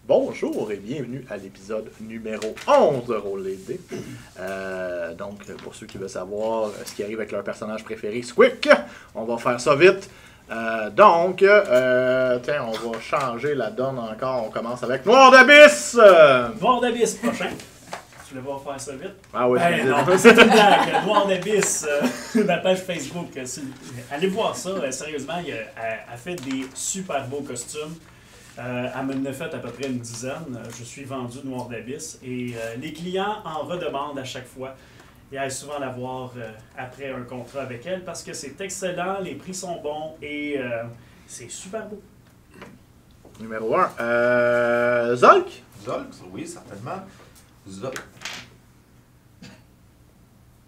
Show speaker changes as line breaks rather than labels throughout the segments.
Bonjour et bienvenue à l'épisode numéro 11 de Roll les dés. Donc, pour ceux qui veulent savoir ce qui arrive avec leur personnage préféré, Squick, on va faire ça vite. Tiens, on va changer la donne encore. On commence avec Noir d'Abysse!
Noir d'Abysse, prochain. Tu voulais voir faire ça vite?
Ah oui,
ben non, c'est une blague. Noir d'Abysse, ma page Facebook. Allez voir ça, sérieusement, elle fait des super beaux costumes. Elle m'en a fait à peu près une dizaine. Je suis vendu Noir d'Abysse et les clients en redemandent à chaque fois. Et aillent souvent la voir après un contrat avec elle parce que c'est excellent, les prix sont bons et c'est super beau.
Numéro 1. Zolk?
Zolk, oui, certainement. Zolk.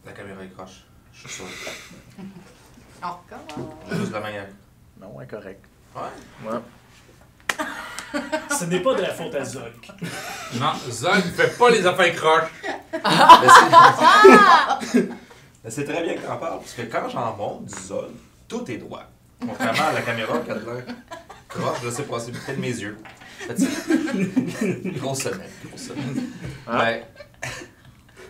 La caméra est croche. Je suis sûr.
Encore?
Juste la manière.
Non, incorrect.
Ouais.
Ouais.
Ce n'est pas de la faute à Zolk.
Non, Zolk ne fait pas les affaires croches.
Mais c'est très bien que tu en parles, parce que quand j'en monte du Zolk, tout est droit. Contrairement à la caméra qui a de l'air croche, je sais pas, c'est peut-être mes yeux. Grosse semaine. Ouais.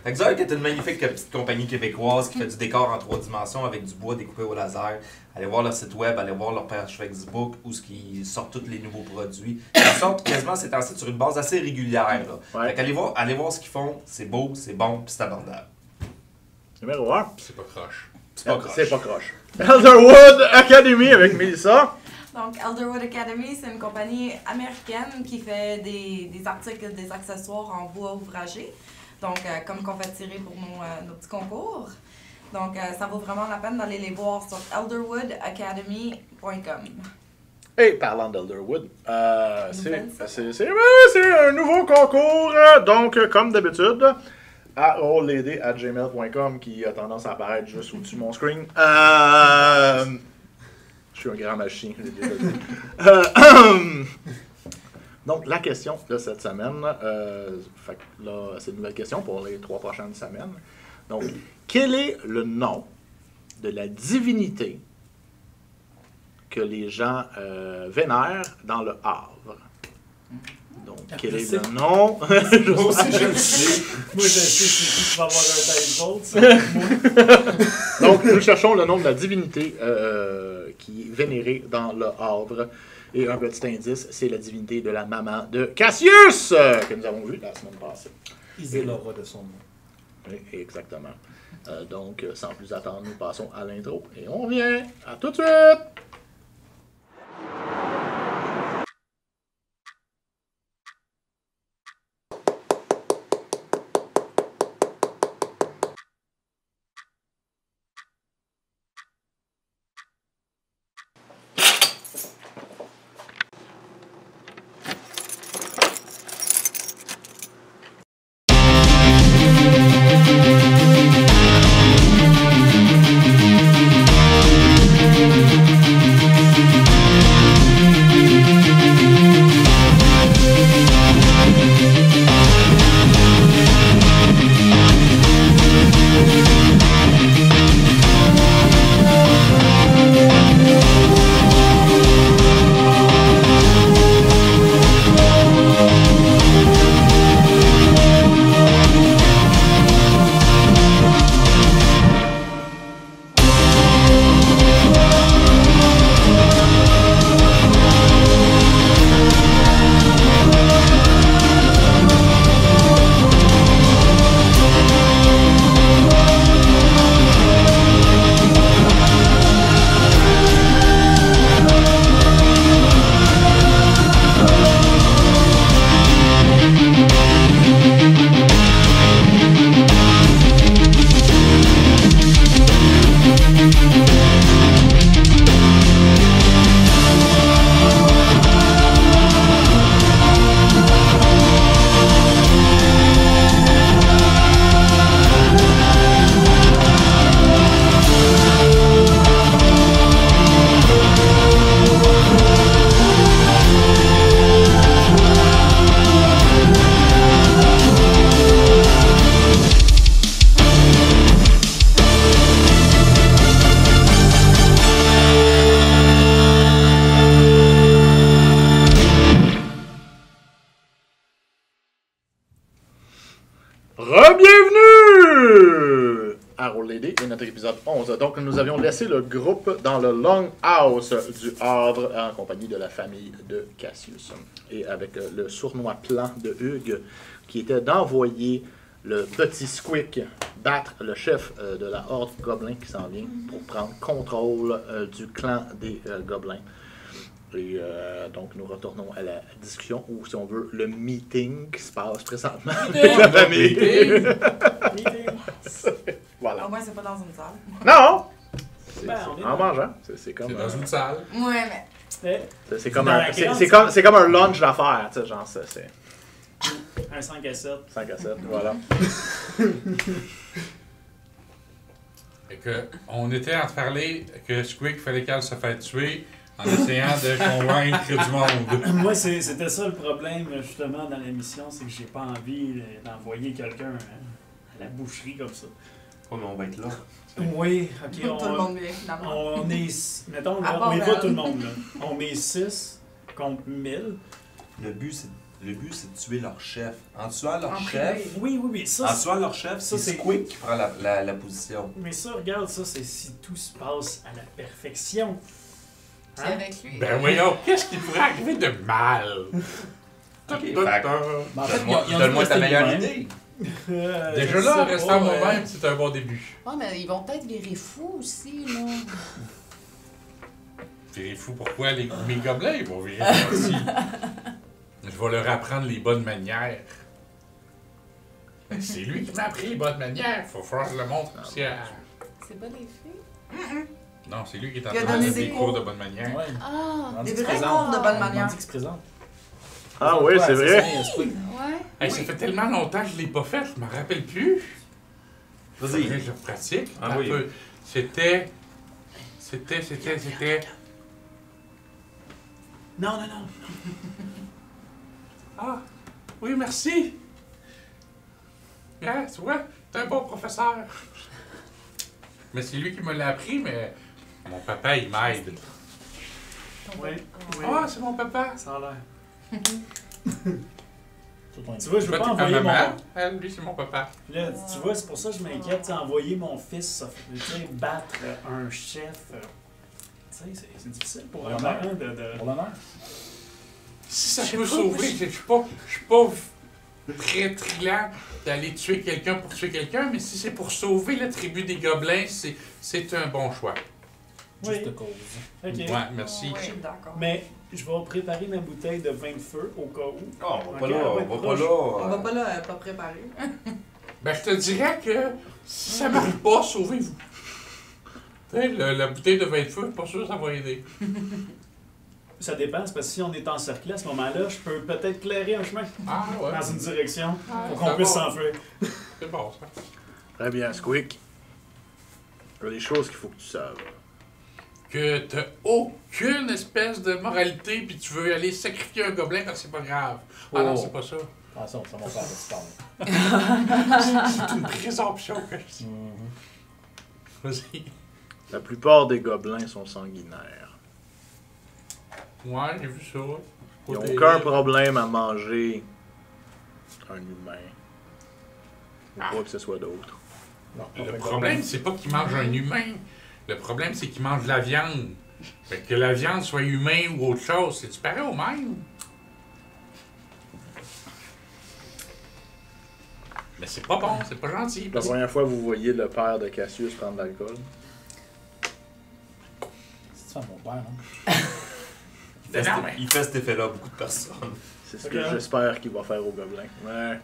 Fait que Zolk est une magnifique petite compagnie québécoise qui fait du décor en 3 dimensions avec du bois découpé au laser. Allez voir leur site web, allez voir leur page Facebook où ils sortent tous les nouveaux produits. Ils sortent quasiment ces temps-ci sur une base assez régulière. Là.
Ouais.
Fait qu'allez voir ce qu'ils font, c'est beau, c'est bon, puis c'est abordable.
Numéro 1.
C'est pas croche.
C'est pas croche.
C'est pas croche. Elderwood Academy avec Melissa.
Donc, Elderwood Academy, c'est une compagnie américaine qui fait des articles, des accessoires en bois ouvragé. Donc, comme qu'on fait tirer pour nos petits concours. Donc, ça vaut vraiment la peine d'aller les voir sur elderwoodacademy.com.
Et parlant d'Elderwood, c'est
Nouvelle
un nouveau concours. Donc, comme d'habitude, à rolllady@gmail.com qui a tendance à apparaître juste au-dessus de mon screen. Je suis un grand machin, je l'ai déjà dit. Donc, la question de cette semaine, fait que là, c'est une nouvelle question pour les 3 prochaines semaines. Donc, quel est le nom de la divinité que les gens vénèrent dans le Havre? Donc, quel est le nom?
Moi aussi, je le sais. Moi, je sais c'est qui va avoir un dice vote.
Donc, nous cherchons le nom de la divinité qui est vénérée dans le Havre. Et un petit indice, c'est la divinité de la maman de Cassius, que nous avons vu la semaine passée.
Isilora de son nom.
Oui, exactement. Donc, sans plus attendre, nous passons à l'intro et on revient. À tout de suite! Re-bienvenue à Roll Lady et notre épisode 11. Donc, nous avions laissé le groupe dans le Longhouse du Havre en compagnie de la famille de Cassius. Et avec le sournois plan de Hugues qui était d'envoyer le petit Squeak battre le chef de la horde gobelin qui s'en vient pour prendre contrôle du clan des gobelins. Et donc, nous retournons à la discussion, ou si on veut, le meeting qui se passe présentement avec la famille. Voilà.
Au moins, c'est pas dans une salle.
Non!
Ben, on est
En mangeant. C'est comme,
C'est dans une salle.
Ouais, mais.
c'est comme,
Dans
un,
la grande,
c'est comme un lunch d'affaires, tu sais, genre ça, c'est
Un 5 à 7.
5 à 7, voilà.
Et que, on était en train de parler que Squeak fallait qu'elle se fasse tuer en essayant de convaincre du monde.
Moi, c'était ça le problème, justement, dans la mission, c'est que j'ai pas envie d'envoyer quelqu'un à la boucherie comme ça.
Oh, mais on va être là.
Oui, ok.
Tout le monde vient, finalement.
On est. Mettons,
À
là,
part
on est pas
elle.
tout le monde, là. On est 6 contre 1000.
Le but, c'est de tuer leur chef. En tuant leur
En
chef,
privé. Oui, ça,
en tuant leur chef,
ça,
c'est
c'est-
Squeak qui prend la position.
Mais ça, regarde, ça, c'est si tout se passe à la perfection.
C'est
Hein?
avec lui.
Ben voyons, qu'est-ce qui pourrait arriver de mal?
Ok,
Ben, en fait,
Donne-moi ta meilleure
idée.
idée.
Déjà
je
là,
sais
restant
pas,
moi-même, c'est un bon début.
Ouais, mais ils vont peut-être virer fous aussi, là.
Virer fou, pourquoi mes gobelins ils vont virer aussi? Je vais leur apprendre les bonnes manières. C'est lui qui m'a appris les bonnes manières. Faut falloir que je le montre aussi à...
C'est pas les filles?
Non, c'est lui qui est en
Il a
train de
donné
donner des
des
cours
cours.
de bonne manière.
Ouais.
Ah!
Des vrais cours de bonne manière.
On dit qu'il se présente.
Ah oui, c'est vrai.
Ouais.
Hey, ça fait tellement longtemps que je l'ai pas fait, je m'en rappelle plus.
Vas-y.
Faudrait que je pratique.
Ah
un
oui.
peu. C'était...
Non, non, non.
Ah, oui, merci. Ah, tu vois, t'es un bon professeur. Mais c'est lui qui me l'a appris, mais mon papa, il m'aide.
Oui. Oui.
Ah, c'est mon papa.
Ça a l'air.
Tout ton-
Tu vois, je veux
Toi,
pas
t'es ta
envoyer
maman.
mon.
Elle, lui, c'est mon papa.
Là, tu vois, c'est pour ça que je m'inquiète. Tu sais, envoyer mon fils tu sais, battre un chef. Tu sais, c'est difficile pour un
L'honneur.
parent de.
Pour l'honneur.
Si ça
Je
peut
sais pas,
sauver, je suis pas très trillant d'aller tuer quelqu'un pour tuer quelqu'un, mais si c'est pour sauver la tribu des gobelins, c'est un bon choix.
Oui.
Juste cause.
Ok.
Ouais, merci.
Je suis d'accord.
Mais je vais préparer ma bouteille de vin de feu au cas où.
Oh, on va pas
Ok,
là,
on va
on
être
va pas
proche.
là.
On va pas là, pas préparé.
Ben, je te dirais que si ça m'arrive pas, sauvez-vous. Tu sais, la bouteille de vin de feu, pas sûr que ça va aider.
Ça dépend, c'est parce que si on est encerclé à ce moment-là, je peux peut-être clairer un chemin
Ah, ouais.
dans une direction pour
ça
qu'on puisse
va.
s'enfuir.
C'est bon, ça.
Très bien, Squeak. Il y a des choses qu'il faut que tu saves.
Que t'as aucune espèce de moralité, puis tu veux aller sacrifier un gobelin quand c'est pas grave. Ah non,
Oh.
c'est pas ça.
Attention, c'est mon père qui parle.
C'est une présomption que je dis.
Mhm.
Vas-y.
La plupart des gobelins sont sanguinaires.
Ouais, j'ai vu ça.
Ils n'ont
Pas
aucun
des-
problème à manger un humain. Ou quoi que ce soit d'autre.
Non,
Le problème, c'est pas qu'ils mangent un humain. Le problème, c'est qu'ils mangent de la viande. Fait que la viande soit humain ou autre chose, c'est-tu pareil au même? Mais c'est pas bon, c'est pas gentil.
La première fois que vous voyez le père de Cassius prendre de l'alcool,
C'est ça, mon père, non?
Non, mais-
Il fait cet effet-là à beaucoup de personnes.
c'est ce
Ok.
que j'espère qu'il va faire au gobelin. Ouais.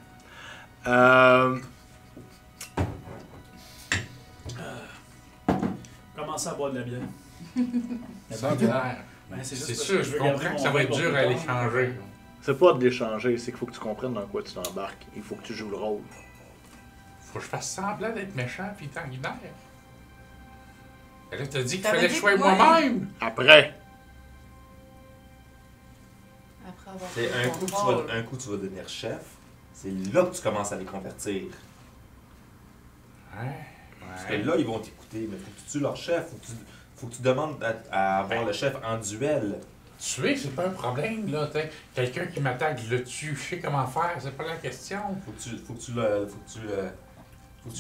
Commencer à boire de la bière.
Mais bon,
Sanguinaire.
Ben, c'est juste
C'est
parce
sûr,
que
je
veux
comprends
garder
que
mon
ça va
vin
être
pour
dur
plus
à
tard.
l'échanger.
C'est pas de l'échanger, c'est qu'il faut que tu comprennes dans quoi tu t'embarques. Il faut que tu joues le rôle.
Faut que je fasse semblant d'être méchant puis sanguinaire. Et là, t'as dit qu'il
T'avais
fallait que
dit
je sois
que moi-
moi-même.
Après,
Après avoir
C'est
fait
un
ton
coup,
rôle.
un coup, tu vas devenir chef. C'est là que tu commences à les convertir.
Ouais.
Parce que là, ils vont t'écouter. Mais faut que tu tues leur chef. Faut que tu demandes à avoir le chef en duel.
Tuer, c'est pas un problème, là. T'sais. Quelqu'un qui m'attaque, je le tue, je sais comment faire, c'est pas la question.
Faut que tu le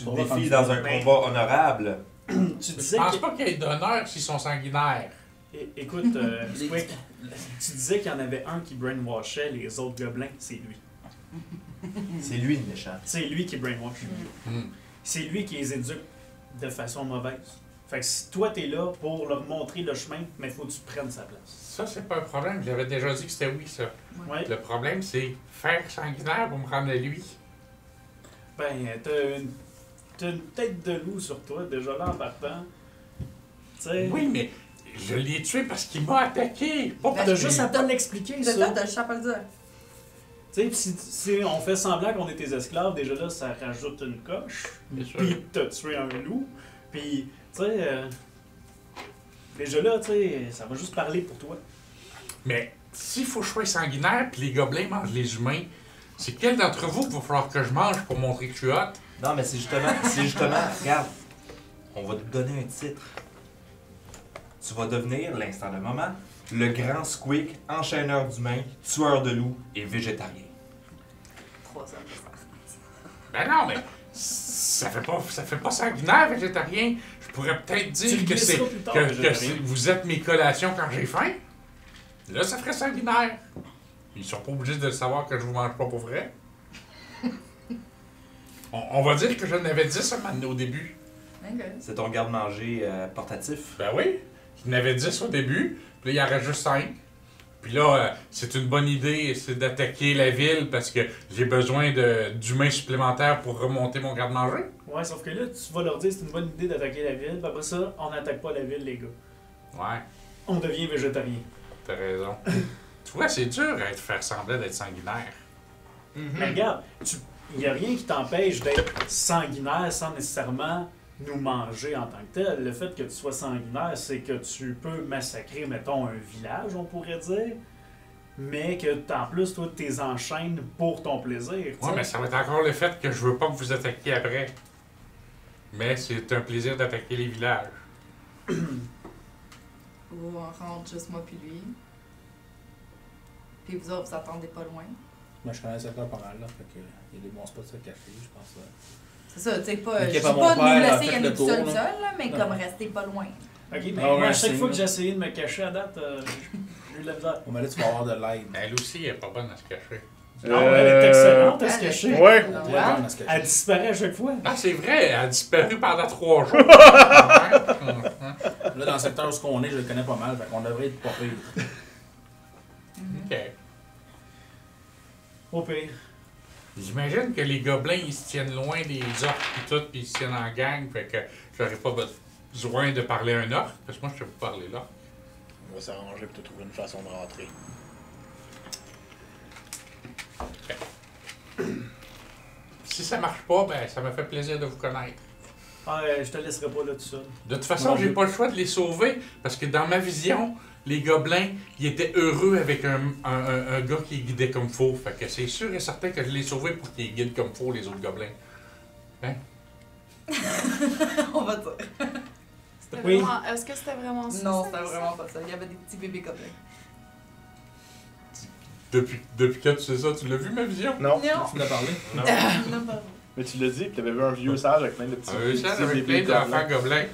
On va
défies
faire
dans un
ben-
combat honorable.
Tu
Je
disais
pense
que...
pas qu'il y ait d'honneur s'ils sont sanguinaires.
Écoute, Squick, tu disais qu'il y en avait un qui brainwashait les autres gobelins, c'est lui.
C'est lui le méchant.
C'est lui qui brainwash.
Hmm.
C'est lui qui les éduque de façon mauvaise. Fait que si toi t'es là pour leur montrer le chemin, mais faut que tu prennes sa place.
Ça, c'est pas un problème. J'avais déjà dit que c'était oui, ça.
Ouais.
Le problème, c'est faire sanguinaire pour me rendre à lui.
Ben, t'as une tête de loup sur toi, déjà là en partant. Tu sais,
Oui, mais je l'ai tué parce qu'il m'a attaqué. Pas parce
t'as
que-
juste à te l'expliquer,
C'est
ça.
ça, t'as juste à pas le dire.
Tu sais, pis si on fait semblant qu'on est tes esclaves, déjà là, ça rajoute une coche.
Bien sûr.
Puis t'as tué un loup. Puis, tu sais, déjà là, tu sais, ça va juste parler pour toi.
Mais s'il faut que je sois sanguinaire puis les gobelins mangent les humains, c'est quel d'entre vous qu'il va falloir que je mange pour montrer que je suis hot?
Non, mais c'est justement, regarde, on va te donner un titre. Tu vas devenir, l'instant de moment, le grand Squeak, enchaîneur d'humains, tueur de loups et végétarien.
3 heures.
Ben non, mais ça fait pas sanguinaire, végétarien. Je pourrais peut-être
Tu
dire
le
que c'est
glisseras plus tard,
que
végétarien.
vous êtes mes collations quand j'ai faim. Là, ça ferait sanguinaire. Ils sont pas obligés de le savoir que je vous mange pas pour vrai. On va dire que j'en avais 10 à m'amener au début.
Ok.
C'est ton garde-manger portatif.
Ben oui, j'en avais 10 au début, puis là, il en reste juste 5. Puis là, c'est une bonne idée, c'est d'attaquer la ville parce que j'ai besoin d'humains supplémentaires pour remonter mon garde-manger.
Ouais, sauf que là, tu vas leur dire que c'est une bonne idée d'attaquer la ville, puis après ça, on n'attaque pas la ville, les gars.
Ouais,
On devient végétarien.
t'as raison. Tu vois, c'est dur à faire semblant d'être sanguinaire.
Mais regarde, il n'y a rien qui t'empêche d'être sanguinaire sans nécessairement nous manger en tant que tel. Le fait que tu sois sanguinaire, c'est que tu peux massacrer, mettons, un village, on pourrait dire, mais que en plus, toi, tu les enchaînes pour ton plaisir. tu sais.
Ouais, mais ça va être encore le fait que je veux pas que vous attaquiez après. Mais c'est un plaisir d'attaquer les villages.
Ou on rentre juste moi puis lui. Puis vous autres, vous attendez pas loin.
Moi, je connais le secteur pas mal, là. Fait que, il y a des bons spots à café, je pense.
C'est ça, tu sais, pas.
Mais
Je
qu'il
dis
y a pas
pas
mon
de nous
père,
laisser
fait
aller
le
tout seul,
tour, là.
là, mais
Non.
comme rester pas loin.
Ok, mais
Ah
moi,
ouais,
à chaque
c'est
fois
là.
que j'ai essayé de me cacher à date, j'ai eu de la misère.
On m'a dit, tu vas avoir de l'aide.
Elle aussi, elle est pas bonne à se cacher.
Non, elle est excellente à se
Elle est-
cacher.
Ouais.
Très bonne à se
Elle
cacher.
disparaît à chaque fois.
Ah, c'est vrai, elle a disparu pendant 3 jours.
Là, dans le secteur où on est, je le connais pas mal, fait qu'on devrait être pas pire.
Ok.
Au pire.
J'imagine que les gobelins, ils se tiennent loin des orques et tout, puis ils se tiennent en gang, fait que j'aurais pas besoin de parler à un orque, parce que moi, je sais pas parler là.
On va s'arranger pour te trouver une façon de rentrer.
Si ça marche pas, ben, ça me fait plaisir de vous connaître.
Ah, je te laisserai pas là tout seul.
De toute façon,
Non,
j'ai
je-
pas le choix de les sauver, parce que dans ma vision, les gobelins, ils étaient heureux avec un gars qui les guidait comme faux. Fait que c'est sûr et certain que je l'ai sauvé pour qu'ils guident comme faux les autres gobelins.
On va dire.
C'était
Oui.
vraiment- Est-ce que c'était vraiment ça?
Non,
cette
c'était
histoire?
vraiment pas ça. Il y avait des petits bébés gobelins.
Depuis quand tu sais ça, tu l'as vu ma vision?
Non.
Non.
Tu l'as parlé?
Non.
Non, pas
Mais tu l'as dit, puis t'avais vu un vieux sage avec plein de petits,
Un chat
petits
avec plein
bébés
d'enfants
gobelins.
gobelins.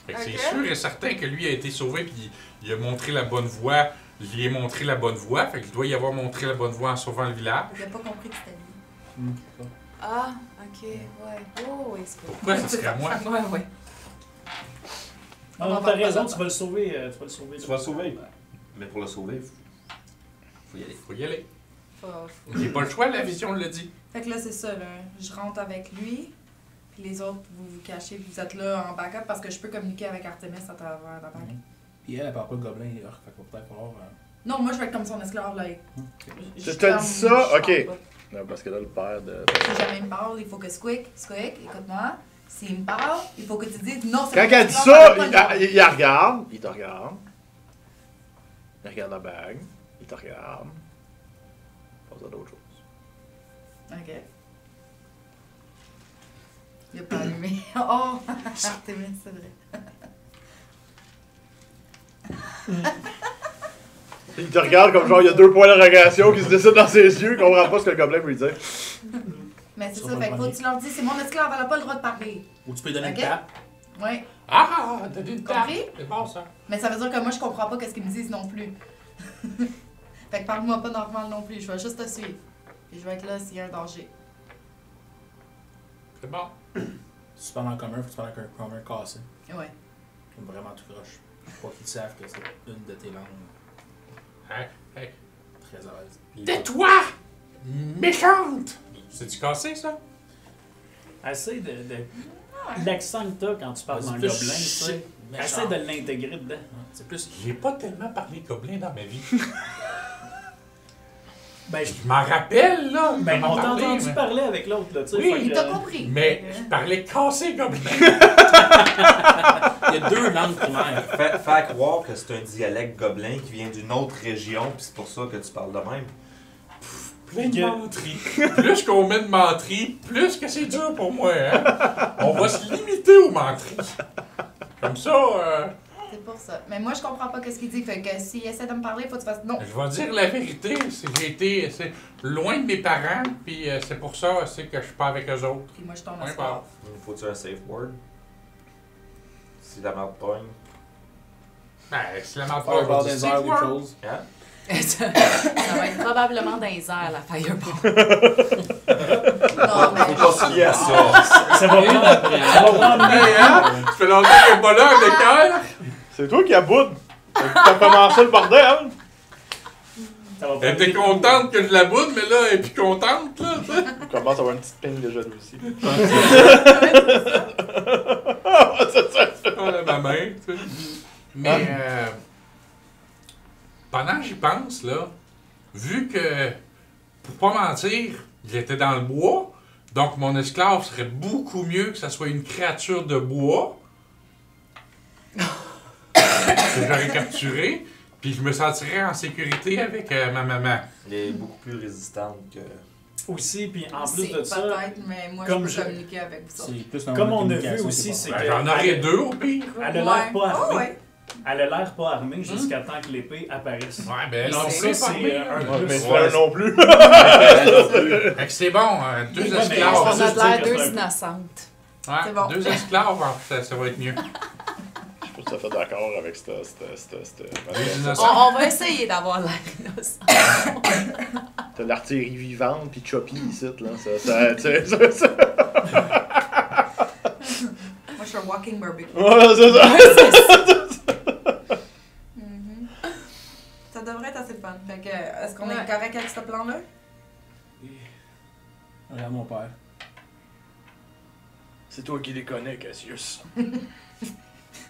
Fait que
Ok.
c'est sûr et certain que lui a été sauvé puis il a montré la bonne voie. Je lui ai montré la bonne voie, fait qu'il doit y avoir montré la bonne voie en sauvant le village.
J'ai pas compris que c'était lui.
Ah, ok, ouais. Oh, oui, c'est pas.
Pourquoi ça serait à moi?
Ouais, ouais.
Non,
On
non,
va
t'as
pas
raison,
ça.
tu vas le sauver. Tu vas le sauver.
Tu vas le sauver. Mais pour le sauver, faut y aller.
Faut y aller.
Faut-
J'ai pas le choix, la vision le dit.
Fait que là, c'est ça, là. Je rentre avec lui, puis les autres, vous vous cachez, vous êtes là en backup parce que je peux communiquer avec Artemis à travers la bague.
Puis elle parle pas de gobelins et orques, fait qu'on va peut-être falloir.
Non, moi, je vais être comme son esclave, là.
Je te dis ça? Ok. Non, parce que là, le père de...
Si jamais il me parle, il faut que Squeak, écoute-moi. S'il me parle, il faut que tu dises non, c'est
Quand
pas
elle dit
esclave,
ça,
c'est pas une
il la regarde, il te regarde. Il regarde la bague, il te regarde. Pas d'autre chose.
Ok. Il a pas allumé. Oh, Artemis, c'est vrai.
Il te regarde comme genre, il y a 2 points d'interrogation qui se dessinent dans ses yeux, il comprend pas ce que le gobelin veut lui dire.
Mais c'est
Ça
ça,
va
fait qu'il faut
le
que tu leur dis, c'est mon esclave, elle n'a pas le droit de parler.
Ou tu peux lui donner
Ok.
une tape.
Ouais.
Ah, t'as dit une tape.
Compris?
C'est bon, ça.
Mais ça veut dire que moi, je comprends pas ce qu'ils me disent non plus. Fait que parle-moi pas normal non plus, je vais juste te suivre. Puis je vais être là s'il y a un danger.
C'est bon.
Si tu parles en commun, faut que tu parles avec un commun cassé.
Ouais.
Comme vraiment tout croche. Faut pas qu'ils savent que c'est une de tes langues.
Hey, hey.
Très à l'aise. Puis-
Tais-toi! Méchante! C'est-tu cassé, ça?
Essaye de l'accent que t'as quand tu parles
Vas-y,
en
plus
gobelin, tu sais.
méchant.
Essaye de l'intégrer dedans.
C'est plus.
J'ai pas tellement parlé gobelin dans ma vie.
Ben,
Je m'en rappelle, là.
ben
comment
on t'a
parler,
entendu
mais-
parler avec l'autre, là, tu sais.
Oui,
fait
Il
que,
t'a compris.
Mais
Fait que-
je parlais cassé gobelin.
Il y a 2 langues primaires.
Fais croire que c'est un dialecte gobelin qui vient d'une autre région, puis c'est pour ça que tu parles de même.
Plein de menteries. Plus qu'on met de menteries, plus que c'est dur pour moi, hein. On va se limiter aux menteries. Comme ça,
C'est pour ça. Mais moi, je comprends pas ce qu'il dit. Fait que s'il essaie de me parler, faut que tu fasses non.
je vais dire la vérité. J'ai été loin de mes parents, puis c'est pour ça que je suis pas avec eux autres.
Puis moi, je tombe
Ouais,
esclave.
Il faut-tu un safe word? Si la merde pogne.
Ben, si la merde
Fireball
pas,
dans les airs ou quelque chose.
Hein?
Ça va être probablement dans les airs, la fireball.
Non, mais.
Faut pas se fier à ça.
ça va prendre
Ça fait longtemps qu'il n'est pas là, le cœur.
C'est toi qui aboute. T'as commencé le bordel.
ça va
Elle était contente que je la boude, mais là, elle est plus contente, là, tu sais.
Tu commences à avoir une petite ping de jalousie.
Voilà ma main, tu sais. Mais, pendant que j'y pense, là, vu que, pour pas mentir, j'étais dans le bois, donc mon esclave serait beaucoup mieux que ça soit une créature de bois que j'aurais capturé, puis je me sentirais en sécurité avec ma maman.
Elle est beaucoup plus résistante que.
aussi, puis en plus
C'est
de ça,
peut-être, mais moi,
comme
je
je-
peux communiquer avec vous autres.
C'est plus un
Comme
moment de
on a vu
communication,
aussi,
pas
c'est
vrai.
Ben, j'en aurais deux au pire.
elle a l'air pas
Oh,
armée.
ouais.
Elle a l'air pas armée jusqu'à temps que l'épée apparaisse.
Ouais, ben
Donc
non,
ça,
c'est pas
c'est
mieux.
un
Ouais,
plus.
mais
Ouais.
frère non plus.
Fait que c'est bon, deux
Ouais, mais
esclaves.
on
On a
juste dire
l'air
que c'est
deux
un-
innocentes.
Ouais,
C'est bon.
deux esclaves, ça va être mieux.
Je suis tout à fait d'accord avec cette.
Deux innocents.
On va essayer d'avoir l'air innocent.
T'as l'artillerie vivante pis Choppy ici, là. Tu sais, ça.
Moi, je suis un walking barbecue.
Ouais, c'est ça.
Mhm. Ça devrait être assez le fun. Fait que, est-ce qu'on est
Ouais.
correct avec ce plan-là?
Regarde mon père.
C'est toi qui les connais, Cassius.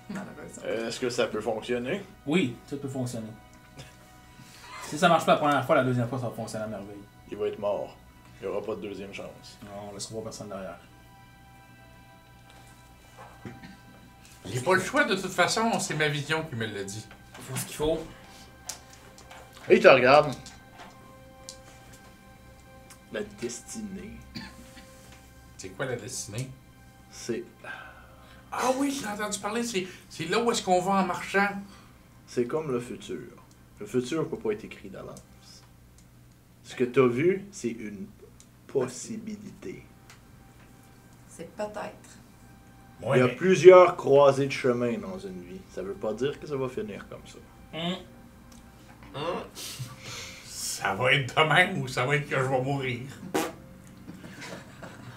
Malheureusement.
Est-ce que ça peut fonctionner?
Oui, tout peut fonctionner. Si ça marche pas la première fois, la deuxième fois, ça va fonctionner à merveille.
Il va être mort. Il n'y aura pas de deuxième chance.
Non, on laissera pas personne derrière.
J'ai pas le choix de toute façon, c'est ma vision qui me l'a dit.
Il faut ce qu'il faut.
Et il te regarde. La destinée,
C'est quoi la destinée?
c'est
Ah oui, j'ai entendu parler, c'est là où est-ce qu'on va en marchant.
comme le futur. Le futur ne peut pas être écrit d'avance. Ce que tu as vu, c'est une possibilité.
C'est peut-être.
Il y a plusieurs croisées de chemin dans une vie. Ça veut pas dire que ça va finir comme ça.
Ça va être de même ou ça va être que je vais mourir.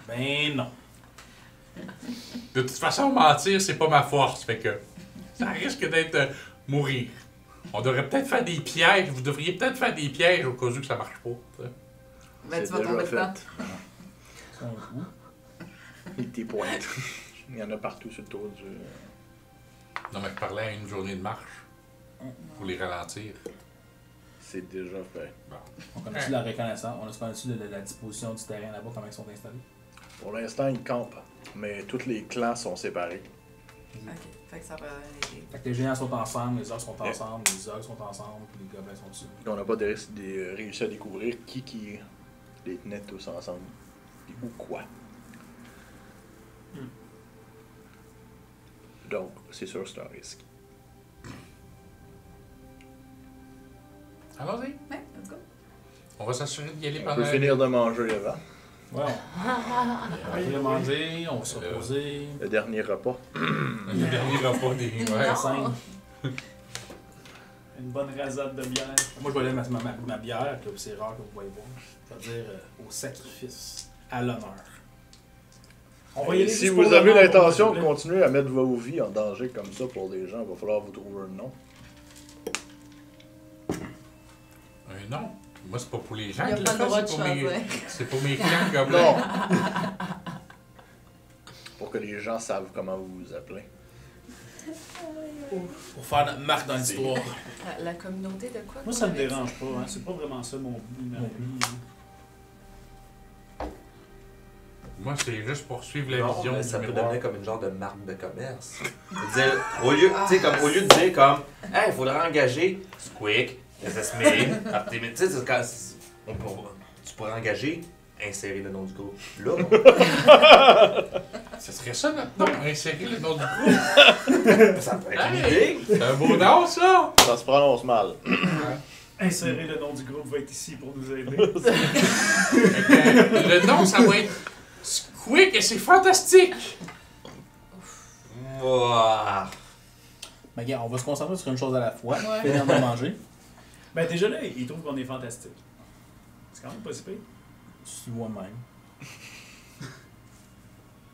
Ben non.
De toute façon, mentir, c'est pas ma force, fait que ça risque d'être mourir. On devrait peut-être faire des pièges, vous devriez peut-être faire des pièges au cas où que ça marche pas. t'sais.
Ben, tu
C'est
vas tomber
déjà
dedans.
fait.
C'est un coup.
Il t'y pointe. Il y en a partout sur le tour du...
Non, mais je parlais à une journée de marche pour les ralentir.
C'est déjà fait.
On connaît-tu la reconnaissance? On a-tu de la disposition du terrain là-bas, comment ils sont installés?
Pour l'instant, ils campent. Mais tous les clans sont séparés.
Ok. Fait que ça va aider.
Fait que les géants sont ensemble, les orques sont ensemble, les ogres sont ensemble, puis les gobelins sont dessus.
On n'a pas réussi à découvrir qui les tenait tous ensemble. Et ou quoi. Donc, c'est sûr, c'est un risque.
Allons-y.
Ouais, let's go.
On va s'assurer d'y aller
On
pendant...
peut finir de manger avant.
Ouais, on va manger, on va se reposer.
Le dernier repas.
Le dernier repas des... Ouais.
Non.
Scène.
Une bonne rasade de bière.
Moi, je vais aller ma bière, que c'est rare que vous voyez voir. C'est-à-dire au sacrifice, à l'honneur.
On va y aller
Si
juste
vous
pour
avez
l'honneur,
l'intention
s'il
de
vous plaît.
continuer à mettre vos vies en danger comme ça pour des gens, il va falloir vous trouver un nom.
Un nom. Moi, c'est pas pour les gens
Il n'y a
que
pas
je
le
le
droit
fais,
de
c'est pour mes...
choisir.
C'est pour mes clients comme
Non! Pour que les gens savent comment vous vous appelez.
Pour faire notre marque dans l'histoire.
La communauté de quoi?
Moi, ça me dérange pas. Hein. C'est pas vraiment ça mon but. ma vie, hein.
Moi, c'est juste pour suivre la
Non,
vision
mais
du
ça peut
miroir.
devenir comme une genre de marque de commerce. C'est-à-dire, au lieu, tu sais, comme, au lieu de dire comme, hey, il faudrait engager Squeak, SSME, Artemis, tu sais, tu pourrais engager, insérer le nom du groupe. Là,
Ce serait ça notre nom, insérer le nom du groupe.
ça pourrait être une idée.
C'est un beau nom, ça!
Ça se prononce mal.
Insérer le nom du groupe va être ici pour nous aider.
Fait que, le nom, ça va être Squeak et c'est fantastique!
Ouah.
Mais regarde, on va se concentrer sur une chose à la fois.
Ouais.
Finir de manger.
Ben déjà là, ils trouvent qu'on est fantastique. C'est quand même pas si pire.
Je suis moi-même.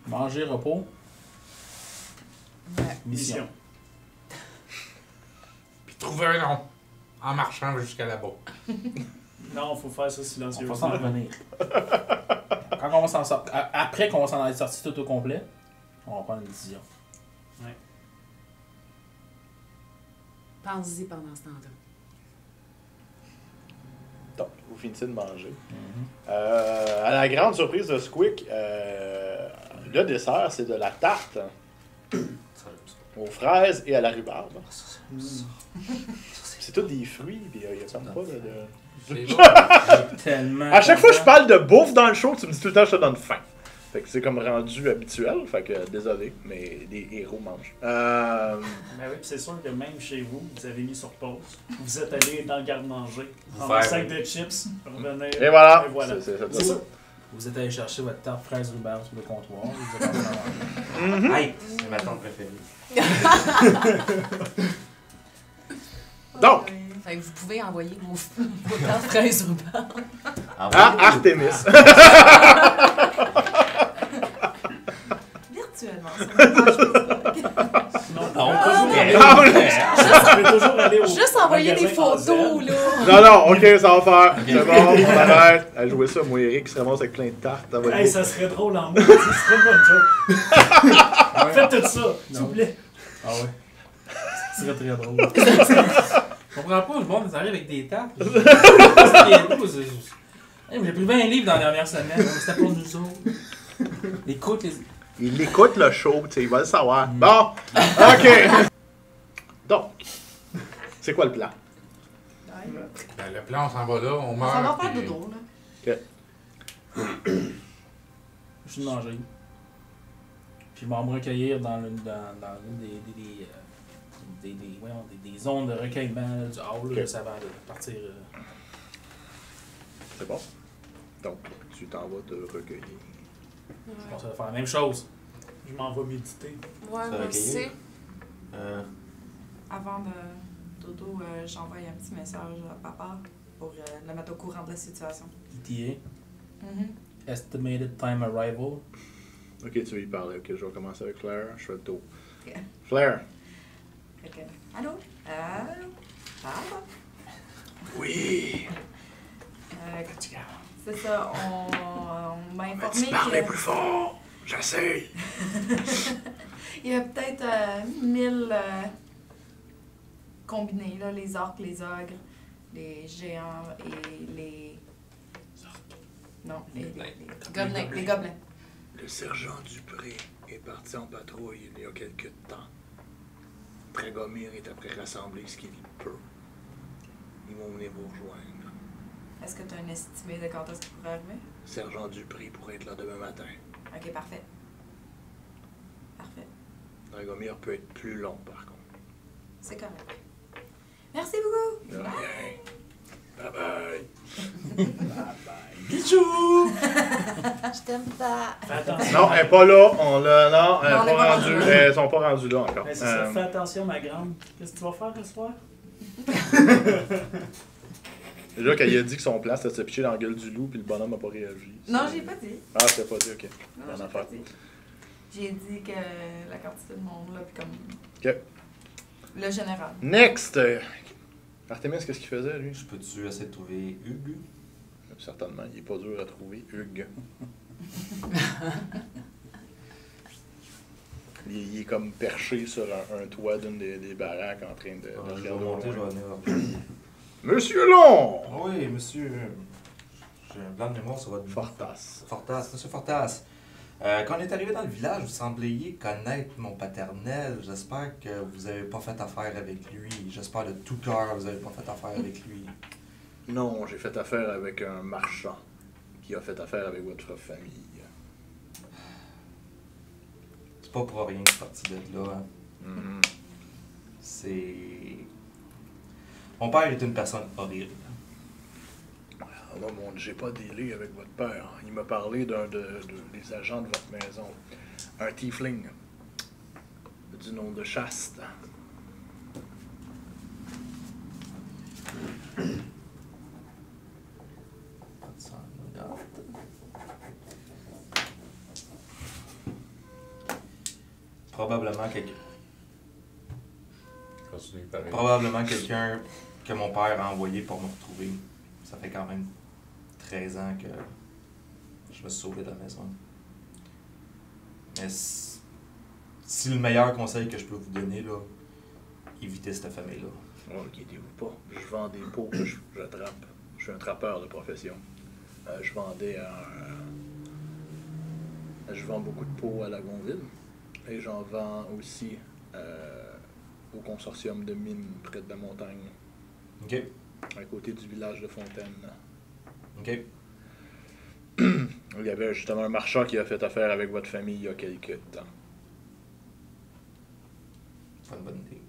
Manger, repos,
Ouais.
mission.
Puis trouver un nom. En marchant jusqu'à là-bas.
Non, faut faire ça
On va
silencieusement.
s'en revenir. Quand on va s'en sortir, après qu'on va s'en aller sorti tout au complet, on va prendre une décision.
Pense-y pendant ce temps-là.
Donc, vous finissez de manger. À la grande surprise de Squeak, le dessert, c'est de la tarte aux fraises et à la rhubarbe. C'est tous des fruits, puis il y a comme pas de...
C'est bon.
Tellement.
À chaque fois que je
content.
parle de bouffe dans le show, tu me dis tout le temps que je te donne faim. Fait que c'est comme rendu habituel, fait que désolé, mais les héros mangent.
Ben oui, puis c'est sûr que même chez vous, vous avez mis sur pause. Vous êtes allé dans le garde-manger, prendre un
Faire-
sac de chips, revenir.
Et voilà!
Et voilà.
C'est
C'est ça.
Vous êtes allé chercher votre tarte fraise rhubarbe sur le comptoir. Vous êtes en train de manger.
Hey, c'est ma tante préférée.
Donc,
Fait que vous pouvez envoyer vos tartes fraises rhubarbe.
à Artemis.
Virtuellement, sur ma page Facebook.
Sinon,
Non,
on peut toujours aller
Ah,
on peut toujours aller au
Juste envoyer des
magasin
photos,
Anzel.
là.
Non, non, ok, ça va faire. C'est bon, on arrête. À jouer ça, moi, Eric, qui se ramasse avec plein de tartes. Ça va être
Hey,
beau.
ça serait drôle en mode, ce serait une bonne joke. Faites tout ça, s'il vous plaît.
Ah ouais. Ce serait très drôle. Je comprends pas, le monde arrive avec des tartes. J'ai pris 20 livres dans la dernière semaine. C'était pour nous autres. Écoute, les...
Il écoute le show, tu sais, il va le savoir. Bon, ok. Donc, c'est quoi le plan?
Ben, le plan, on s'en va là, on meurt.
Ça va faire
puis-
dodo, là.
Je suis de manger. Puis je vais me recueillir dans l'une des zones de recueillement là, du hall, là,
Ok.
juste avant de partir.
C'est bon. Donc, tu t'en vas te recueillir.
Je pense qu'on va faire la même chose.
Je m'en vais méditer.
Ouais,
Ça
moi
va
aussi.
cueillir?
Avant de dodo, j'envoie un petit message à papa pour le mettre au courant de la situation.
ETA,
Mhm.
Estimated Time Arrival.
Ok, tu veux y parler. Ok, je vais commencer avec Flair. Je fais le tour.
Ok.
Flair.
Fait que, allô? Papa?
Oui.
C'est ça, on m'a informé
Parlez
que
plus fort. J'essaye.
il y a peut-être 1000 combinés, là, les orques, les ogres, les géants et les... Non, les
Gobelins.
Les gobelins.
Le sergent Dupré est parti en patrouille il y a quelques temps. Dragomir est après rassembler ce qu'il peut. Ils vont venir vous rejoindre.
Est-ce que tu as un estimé de quand est-ce qu'il pourrait arriver?
Sergent Dupré pourrait être là demain matin.
Ok, parfait. Parfait.
Dragomir peut être plus long, par contre.
C'est correct. Merci beaucoup!
De
Bye.
rien. Bye bye.
Bisous!
Je t'aime pas.
Fais attention.
Non, elle n'est pas là. On l'a. Non,
Non, on est pas rendu là.
elles sont pas rendues là encore.
Ouais, c'est ça, fais attention, ma grande. Qu'est-ce que tu vas faire ce soir?
Déjà, quand il a dit que son plan, c'était de se pitcher dans la gueule du loup, puis le bonhomme n'a pas réagi.
Non, j'ai pas dit.
Ah, c'est pas dit, ok.
Non,
Bonne
j'ai
affaire.
pas dit. J'ai dit que la quantité de monde, là, puis comme.
Ok.
Le général.
Next! Artemis, qu'est-ce qu'il faisait, lui?
Je peux-tu essayer de trouver Hugues?
Certainement, il est pas dur à trouver, Hugues. Il est comme perché sur un toit d'une des baraques en train de
Je vais
regarder au
monter, je
loin.
vais venir vers lui.
Monsieur Long!
Oui, monsieur. J'ai un blanc de mémoire sur votre
Fortas.
Fortas, monsieur Fortas. Quand on est arrivé dans le village, vous sembliez connaître mon paternel. J'espère que vous n'avez pas fait affaire avec lui. J'espère de tout cœur que vous n'avez pas fait affaire avec lui.
Non, j'ai fait affaire avec un marchand qui a fait affaire avec votre famille.
C'est pas pour rien que je suis parti de là.
Mhm.
C'est... Mon père est une personne horrible.
Ah, non, j'ai pas dealé avec votre père. Il m'a parlé des agents de votre maison. Un tiefling. Du nom de Chaste.
Probablement quelqu'un.
Continue pareil.
Probablement quelqu'un que mon père a envoyé pour me retrouver. Ça fait quand même 13 ans que je me suis sauvé de la maison. Mais si le meilleur conseil que je peux vous donner, là, évitez cette famille-là.
Oh, inquiétez-vous pas. Je vends des pots que j'attrape. Je suis un trappeur de profession. Je vendais je vends beaucoup de pots à Lagonville. Et j'en vends aussi au consortium de mines près de la montagne,
OK?
à côté du village de Fontaine.
OK?
Il y avait justement un marchand qui a fait affaire avec votre famille il y a quelques temps.
Pas une bonne idée.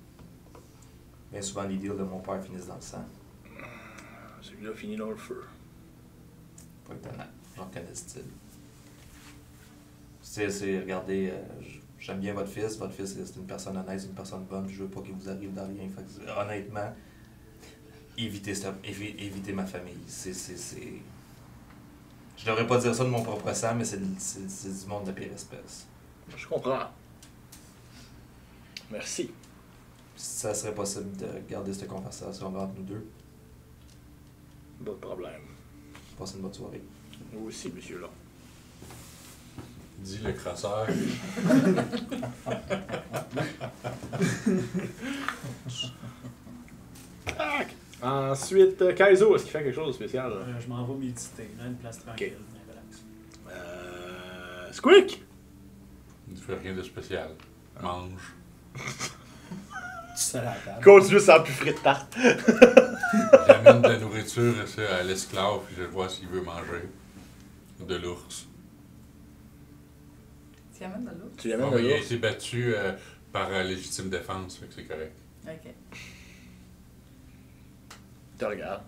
Bien souvent, les deals de mon père finissent dans le sang.
Celui-là finit dans le feu.
Pas étonnant. Je reconnais le style. Regardez, j'aime bien votre fils. Votre fils, c'est une personne honnête, c'est une personne bonne. Je veux pas qu'il vous arrive dans rien. Fait que, honnêtement, évitez ma famille. Je devrais pas dire ça de mon propre sang, mais c'est du monde de pire espèce.
Je comprends. Merci.
Si ça serait possible de garder cette conversation entre nous deux,
Pas de problème.
passez une bonne soirée.
Vous aussi, monsieur là.
Dit le crasseur.
Tac! Ensuite, Kaizo, est-ce qu'il fait quelque chose de spécial? Là?
Je m'en vais méditer, dans une place tranquille,
Ok.
bien relax.
Squeak!
Il ne fait rien de spécial. Mange.
Tu sais la table.
Continue sans plus frites tarte.
J'amène de la nourriture à l'esclave, puis je vois s'il veut manger. De l'ours.
Tu amènes de l'eau?
Tu y amènes
Bon,
de
il a
l'ours?
été battu par légitime défense, fait que c'est correct.
Ok.
Tu regardes.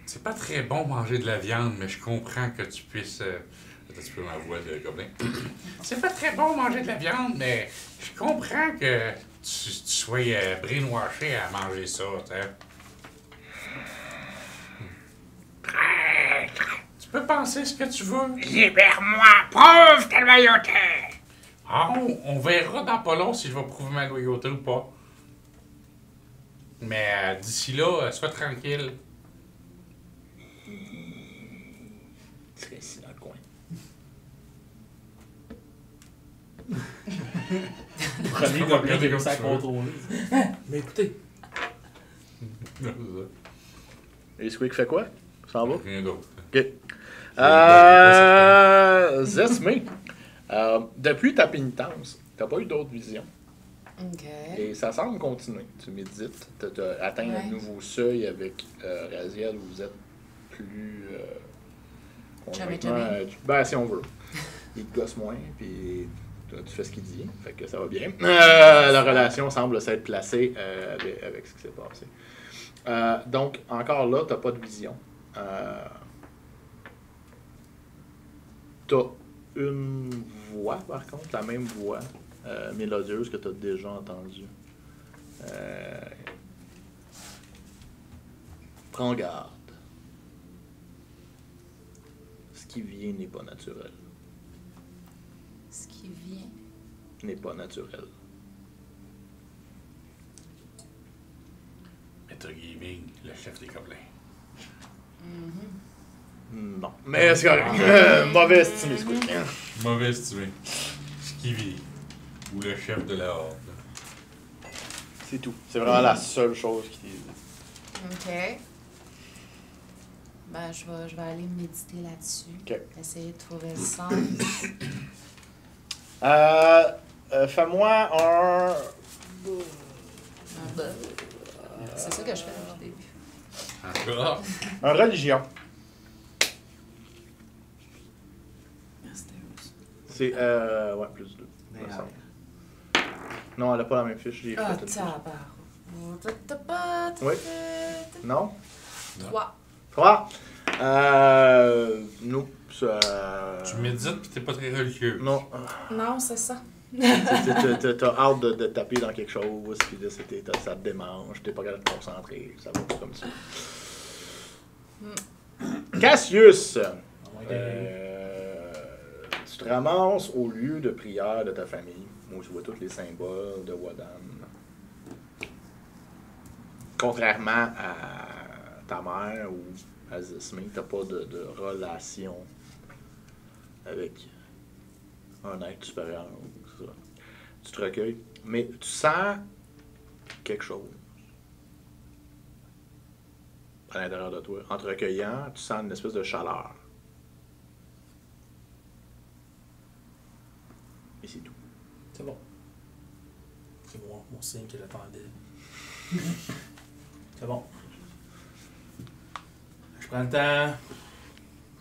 C'est pas très bon manger de la viande, mais je comprends que tu puisses... Attends un petit peu ma voix de gobelin. C'est pas très bon manger de la viande, mais je comprends que tu sois brainwashé à manger ça, tu sais. Tu peux penser ce que tu veux. Libère-moi! Prouve ta loyauté! Ah, on verra dans pas long si je vais prouver ma loyauté ou pas. Mais d'ici là, sois tranquille.
Tu serais ici dans le coin.
Premier gobelin qui a réussi à contrôler. Mais écoutez,
Et Squeak fait quoi? Ça va?
Rien d'autre.
Ok. Zesme, depuis ta pénitence, t'as pas eu d'autres visions.
Ok.
Et ça semble continuer. Tu médites. T'as atteint
Ouais.
un nouveau seuil avec Raziel où vous êtes plus.
Jamais,
conjointement,
jamais.
ben, si on veut. Il te gosse moins, puis Tu fais ce qu'il dit, fait que ça va bien. La relation semble s'être placée avec ce qui s'est passé. Donc, encore là, tu n'as pas de vision. Tu as une voix, par contre, la même voix mélodieuse que tu as déjà entendue. Prends garde. Ce qui vient n'est pas naturel.
Ce qui vient.
N'est pas naturel.
Maître Gaming, le chef des gobelins.
Non. Mais c'est correct. Mauvais estimé, ce coup.
Mauvais estimé. Ce qui vit. Ou le chef de la horde.
C'est tout. C'est vraiment la seule chose qui...
OK. Ben, je vais aller méditer là-dessus.
OK.
Essayer de trouver le sens.
Fais-moi un...
C'est ça que je fais depuis le début.
Encore?
Un religion. C'est, ouais, plus 2. Non, elle a pas la même fiche. J'ai
Ah,
fait une fiche.
tabarou.
Oui. Non?
3.
3. Non.
Tu médites pis t'es pas très religieux.
Non.
Non, c'est ça.
T'as hâte de taper dans quelque chose, puis là, ça te démange, t'es pas capable de te concentrer, ça va pas comme ça. Cassius! Tu te ramasses au lieu de prière de ta famille, où tu vois tous les symboles de Wadan. Contrairement à ta mère ou à Zismé, t'as pas de relation avec un être supérieur. Ou ça. Tu te recueilles, mais tu sens quelque chose à l'intérieur de toi. En te recueillant, tu sens une espèce de chaleur. Et c'est tout.
C'est bon. C'est moi, mon signe que j'attendais. C'est bon. Je prends le temps.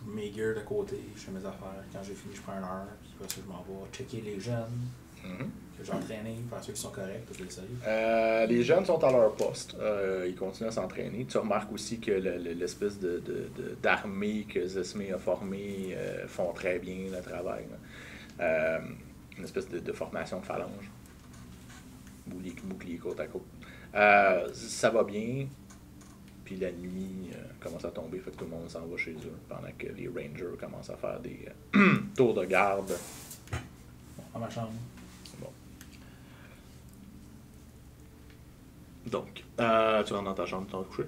Je mets mes gears de côté, je fais mes affaires. Quand j'ai fini, je prends une heure. Puis après ça, je m'en vais checker les jeunes que j'ai entraînés, faire ceux qui sont corrects, que je les salue.
Les jeunes sont à leur poste. Ils continuent à s'entraîner. Tu remarques aussi que l'espèce d'armée que Zesmé a formée font très bien le travail. Une espèce de formation de phalange. Bouclier côte à côte. Ça va bien. Puis la nuit commence à tomber, fait que tout le monde s'en va chez eux. Pendant que les rangers commencent à faire des tours de garde.
Bon, à ma chambre.
Bon. Donc, tu rentres dans ta chambre, tu t'en vas coucher.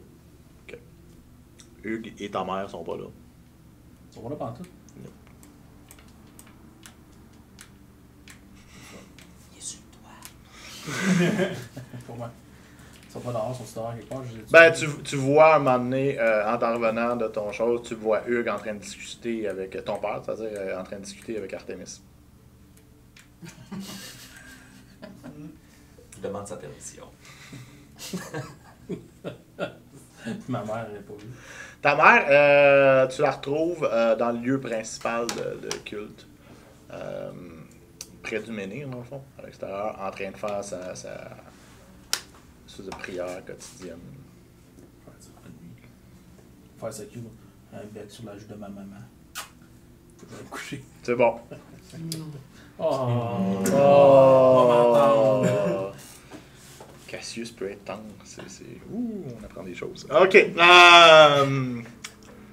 OK. Hugues et ta mère sont pas là.
Ils sont pas là pantoute.
Il est sur toi.
Pour moi. Ils sont pas dehors, ils sont dehors quelque part.
Ben, tu vois, à un moment donné, en t'en revenant de ton chose, tu vois Hugues en train de discuter avec ton père, c'est-à-dire en train de discuter avec Artemis.
Je demande sa permission.
Ma mère n'est pas vue.
Ta mère, tu la retrouves dans le lieu principal de culte, près du menhir, dans le fond, à l'extérieur, en train de faire sa espèce de prière quotidienne.
Faire ça cul, un bec sur la joue de ma maman. Je vais me coucher.
C'est bon.
Oh!
Oh! Cassius peut être tendre. Ouh, on apprend des choses. OK.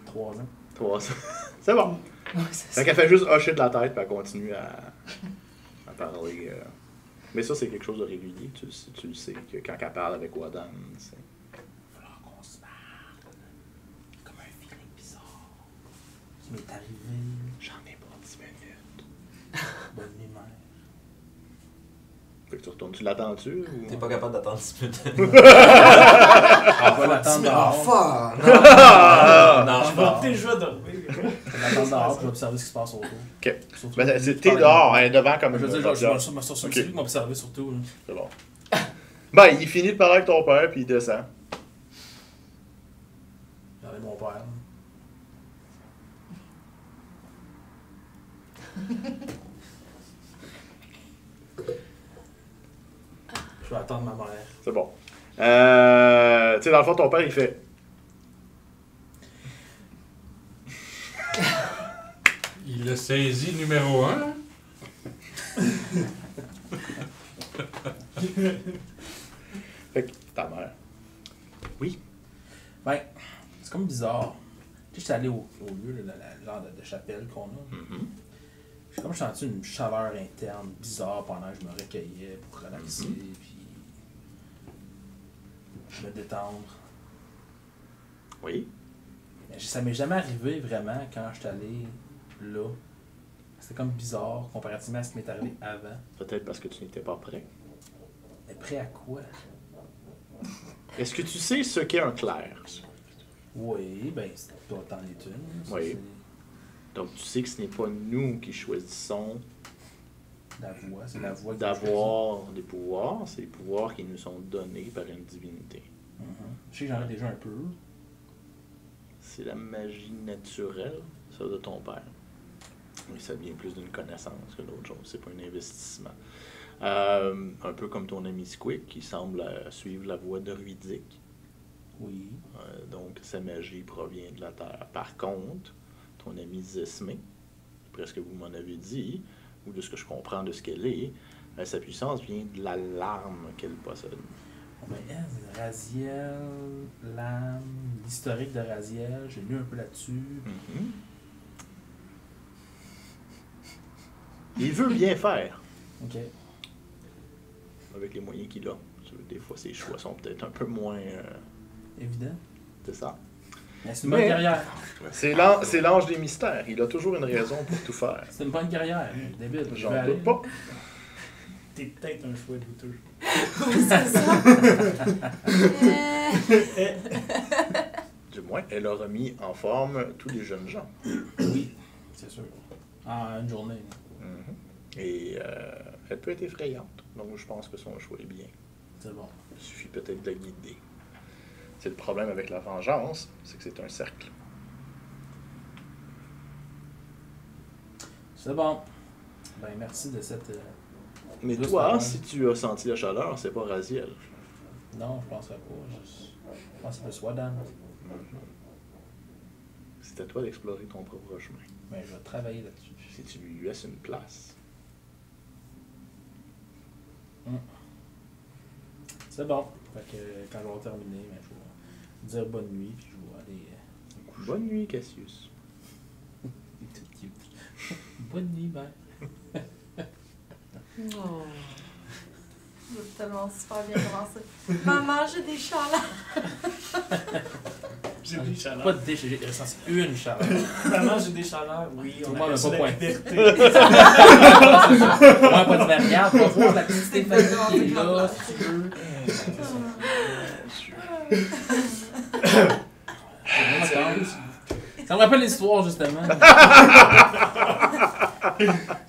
3 ans.
3. C'est bon.
Ouais, c'est
Fait
ça.
qu'elle fait juste hocher de la tête et elle continue à parler. Mais ça, c'est quelque chose de régulier. Tu le sais que quand elle parle avec Wadan, c'est...
Il va falloir qu'on se parle. Comme un feeling bizarre. Qui m'est arrivé.
J'en ai pas 10 minutes.
Bonne nuit, mère.
Fait que tu retournes. Tu l'attends-tu? Ou...
T'es pas capable d'attendre 10 minutes.
On va l'attendre dehors.
Non, je vais déjà dormir.
On va l'attendre dehors, puis je vais observer ce qui se passe autour.
OK.
Surtout-
Ben, t'es dehors, elle est devant comme
Je veux
une
dire, je vais
observe.
m'assurer
Ok.
qu'il m'a observé surtout. Là.
C'est bon. Ben, il finit de parler avec ton père, puis il descend.
Regardez mon père. attendre ma mère.
C'est bon. Tu sais, dans le fond, ton père, il fait...
Il a saisi numéro 1.
Fait que ta mère. Oui.
Ben, c'est comme bizarre. Tu sais, j'étais allé au lieu, là, le genre de chapelle qu'on a. J'ai comme senti une chaleur interne bizarre pendant que je me recueillais pour relaxer, puis me détendre.
Oui.
Mais ça m'est jamais arrivé vraiment quand j'étais allé là. C'était comme bizarre comparativement à ce qui m'est arrivé avant.
Peut-être parce que tu n'étais pas prêt.
Mais prêt à quoi?
Est-ce que tu sais ce qu'est un clerc?
Oui, ben, c'est toi t'en es une. Ça,
Oui. Donc, tu sais que ce n'est pas nous qui choisissons
c'est la voix, c'est la voix qui
d'avoir des pouvoirs. C'est les pouvoirs qui nous sont donnés par une divinité.
Je sais que j'en ai déjà un peu.
C'est la magie naturelle, ça, de ton père. Mais ça vient plus d'une connaissance que d'autre chose. C'est pas un investissement. Un peu comme ton ami Squick, qui semble suivre la voie de Ruidic.
Oui.
Donc, sa magie provient de la Terre. Par contre, ton ami Zesmé, d'après ce que vous m'en avez dit, ou de ce que je comprends de ce qu'elle est, sa puissance vient de la larme qu'elle possède.
Ben, elle, Raziel, l'âme, l'historique de Raziel, j'ai lu un peu là-dessus.
Il veut bien faire,
Ok.
avec les moyens qu'il a. Des fois, ses choix sont peut-être un peu moins...
Évident.
c'est ça.
Mais c'est une bonne carrière.
C'est l'ange des mystères. Il a toujours une raison pour tout faire.
C'est une bonne carrière. Débile. Je vais
J'en
aller.
doute pas.
T'es peut-être un choix douteux.
Oui, c'est ça.
Du moins, elle a remis en forme tous les jeunes gens.
Oui, c'est sûr. En une journée.
Et elle peut être effrayante. Donc, je pense que son choix est bien.
C'est bon.
Il suffit peut-être de la guider. C'est le problème avec la vengeance, c'est que c'est un cercle.
C'est bon. Ben, merci de cette...
Mais
Juste
toi,
parole.
si tu as senti la chaleur, c'est pas Raziel.
Non, je penserais pas. Je pense que c'est plus Wadan.
C'est à toi d'explorer ton propre chemin.
Mais je vais travailler là-dessus.
Si tu lui laisses une place.
C'est bon. Fait que quand je vais terminer, ben, je vais dire bonne nuit, puis je vais aller me coucher.
Bonne nuit, Cassius.
Il est tout cute. Bonne nuit, ben.
Oh.
C'est tellement super bien commencé. Maman, j'ai des chaleurs.
J'ai des
Pas
chaleurs.
de déchets, j'ai ressenti une chaleur.
Maman, j'ai des chaleurs. Oui,
Tout
on
le monde
a
a
ça
pas
la
point.
liberté.
Ouais, pas de variable, va voir la petite Stéphanie qui est là, si tu veux. Ça me rappelle l'histoire, justement.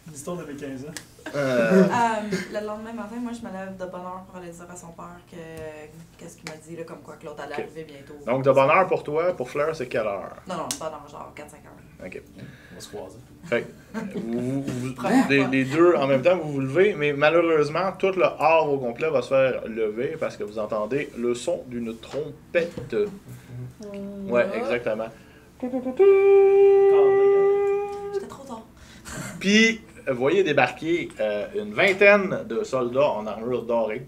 L'histoire de mes 15 ans.
Le lendemain matin, moi, je me lève de bonne heure pour aller dire à son père qu'est-ce qu'il m'a dit, là, comme quoi que l'autre allait
Ok.
arriver bientôt.
Donc, de bonne heure pour toi, pour Fleur, c'est quelle heure?
Non, bonne heure, genre 4-5 heures.
OK.
On va se croiser.
Fait que les deux, en même temps, vous vous levez, mais malheureusement, tout le hors au complet va se faire lever parce que vous entendez le son d'une trompette. Ouais, exactement.
J'étais trop tard.
Puis, vous voyez débarquer une vingtaine de soldats en armure dorée.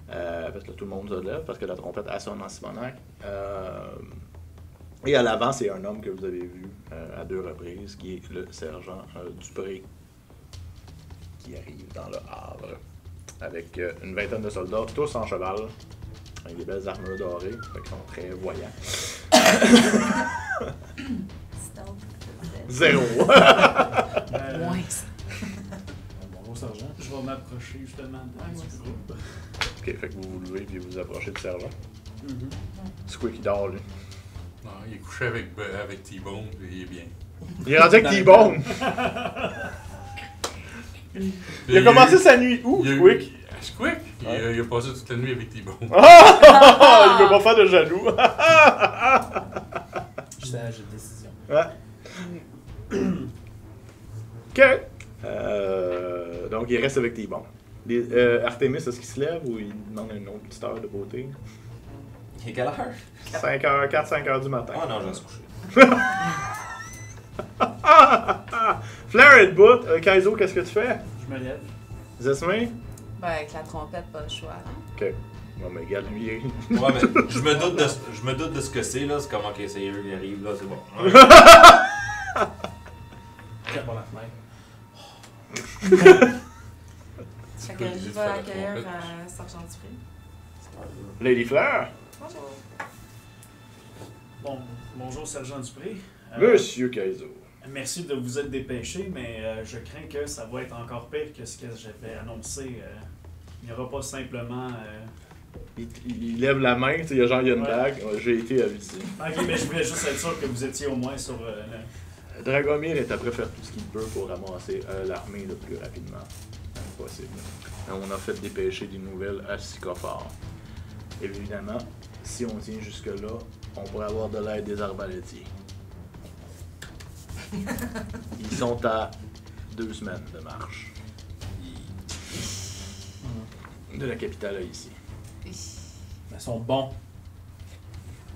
Parce que là, tout le monde se lève parce que la trompette sonne en Simonac. Et à l'avant, c'est un homme que vous avez vu à 2 reprises, qui est le sergent Dupré, qui arrive dans le Havre avec une vingtaine de soldats, tous en cheval, avec des belles armures dorées, fait qu'ils sont très voyants.
Stealth.
0.
Ouais.
Bonjour, sergent.
Je vais m'approcher justement du groupe.
Ok, fait que vous vous levez et vous approchez du sergent.
Mhm.
C'est quoi qui dort, lui?
Non, il est couché avec T-Bone, puis il est bien.
Il est rendu avec T-Bone! Il a commencé sa nuit où, Squick?
Squick? Il a passé toute la nuit avec T-Bone.
Il veut pas faire de jaloux.
Sage décision.
Ouais. Ok. Donc, il reste avec T-Bone. Artemis, est-ce qu'il se lève ou il demande une autre petite heure de beauté?
Il est quelle heure?
4-5 heures du matin.
Ah non, je vais se coucher.
Flair et bout. Kaizo, qu'est-ce que tu fais?
Je me lève.
Zesmé?
Ben, avec la trompette, pas le choix. Hein?
Ok. Non, mais regarde, lui.
Ouais, mais je me doute de ce que c'est, là. C'est comme, ok, c'est eux qui arrivent, là, c'est bon.
Regarde par la fenêtre.
Fait que je vais accueillir Sergent Dupré.
Lady Flair?
Bonjour.
Bon, bonjour, Sergent Dupré.
Monsieur Kaizo.
Merci de vous être dépêché, mais je crains que ça va être encore pire que ce que j'avais annoncé. Il n'y aura pas simplement...
Il lève la main, tu sais, il y a une
Ouais.
bague. J'ai été avisé.
Ok, mais je voulais juste être sûr que vous étiez au moins sur...
Dragomir est après faire tout ce qu'il peut pour ramasser l'armée le plus rapidement possible. On a fait dépêcher des nouvelles à Sycophore. Évidemment, si on tient jusque-là, on pourrait avoir de l'aide des arbalétiers. Ils sont à 2 semaines de marche de la capitale ici.
Mais ils sont bons.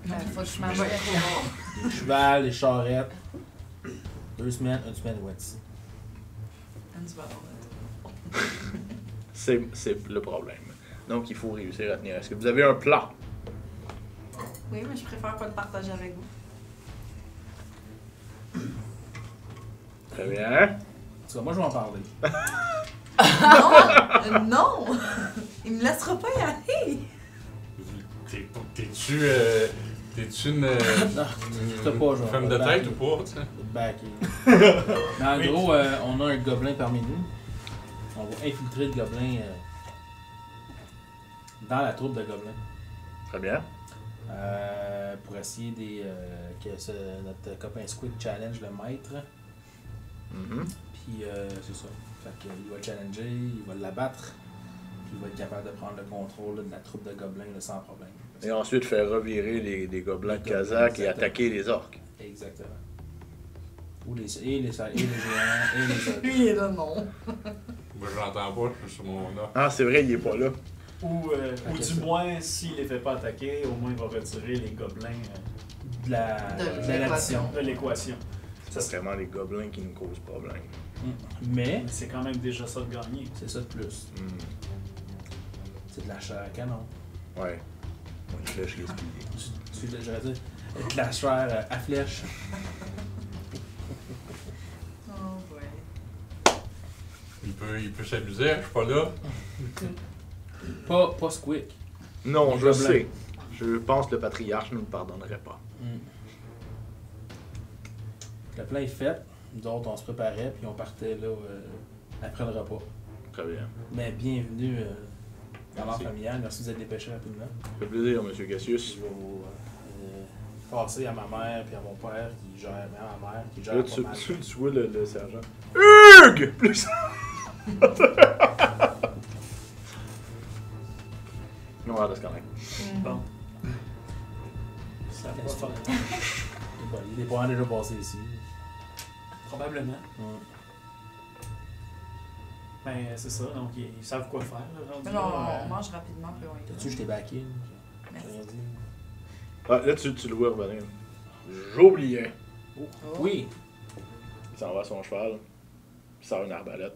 Ben, faut que je mange
Les chevals, les charrettes. 2 semaines, 1 semaine, ouais.
C'est le problème. Donc il faut réussir à tenir. Est-ce que vous avez un plan?
Oui, mais je préfère pas le partager avec vous.
Très bien.
En tout cas, moi, je vais en parler.
Non! Il me laissera pas y aller!
T'es-tu une,
Non, t'as pas, genre.
femme de tête ou pas, tu sais?
Backé. Mais en gros, on a un gobelin parmi nous. On va infiltrer le gobelin dans la troupe de gobelins.
Très bien.
Pour essayer que notre copain Squid challenge le maître.
Mhm.
Puis c'est ça. Fait qu'il va le challenger, il va l'abattre. Puis il va être capable de prendre le contrôle là, de la troupe de gobelins là, sans problème.
Et ensuite faire revirer les gobelins
Les
kazakhs et
gobelins,
attaquer les orques.
Exactement. Ou les géants, et les orques.
Lui, il est là, non.
Moi, je l'entends pas, je suis sur mon là.
Ah, c'est vrai, il est pas là.
Ou
Ok,
du
ça.
moins, s'il les fait pas attaquer, au moins il va retirer les gobelins
De l'addition.
de l'équation.
C'est vraiment les gobelins qui nous causent problème.
Mais,
Mais c'est quand même déjà ça de gagner.
c'est ça de plus.
Hmm.
C'est de la chair à canon.
Ouais. Une flèche gaspillée.
J'aurais dit de la chair à flèche.
Oh, ouais.
Il peut s'amuser, je suis pas là.
Pas Squeak.
Non,
Les
je
gobelins.
sais. Je pense que le patriarche ne nous pardonnerait pas.
Le plan est fait. Nous autres, on se préparait, puis on partait là après le repas.
Très bien.
Mais bienvenue dans l'art
Merci.
familial. Merci de vous être dépêché rapidement.
Ça fait plaisir, monsieur Cassius.
Je vais vous passer à ma mère puis à mon père qui gère, à ma mère qui gère
Là,
pas
tu
mal.
vois le sergent. Hugues! Plus. Non, on va se connaître.
Bon. Ça va
Laisse
faire.
Bon, il est pas déjà passé ici.
Probablement.
Mm.
Ben, c'est ça. Donc, ils savent quoi faire. Là, rendu
Mais
là,
non, on mange rapidement, puis on y
T'as-tu, je t'ai backé? J'ai
Merci.
rien dit.
Ah, là, tu le vois revenir. J'oubliais.
Oh. Oui!
Il s'en va à son cheval. Il sort une arbalète.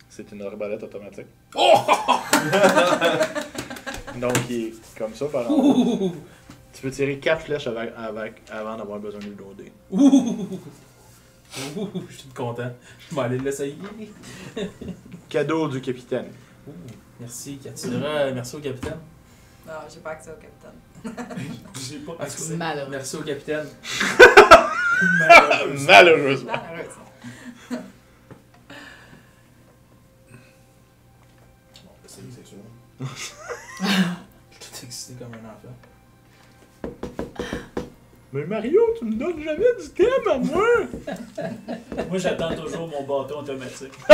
C'est une arbalète automatique. Donc, il est comme ça par en haut. Tu peux tirer 4 flèches avant d'avoir besoin de le loader.
Je suis content. Je vais aller l'essayer.
Cadeau du capitaine.
Merci, Cathy. Merci au capitaine.
Non, j'ai pas accès au capitaine.
J'ai pas
En tout cas,
accès.
Malheureux.
Merci au capitaine.
Malheureusement.
Malheureusement.
Malheureusement.
Bon, c'est sûr. Je suis tout excité comme un enfant.
Mais Mario, tu me donnes jamais du thème à moi!
Moi, j'attends toujours mon bâton automatique.
Tu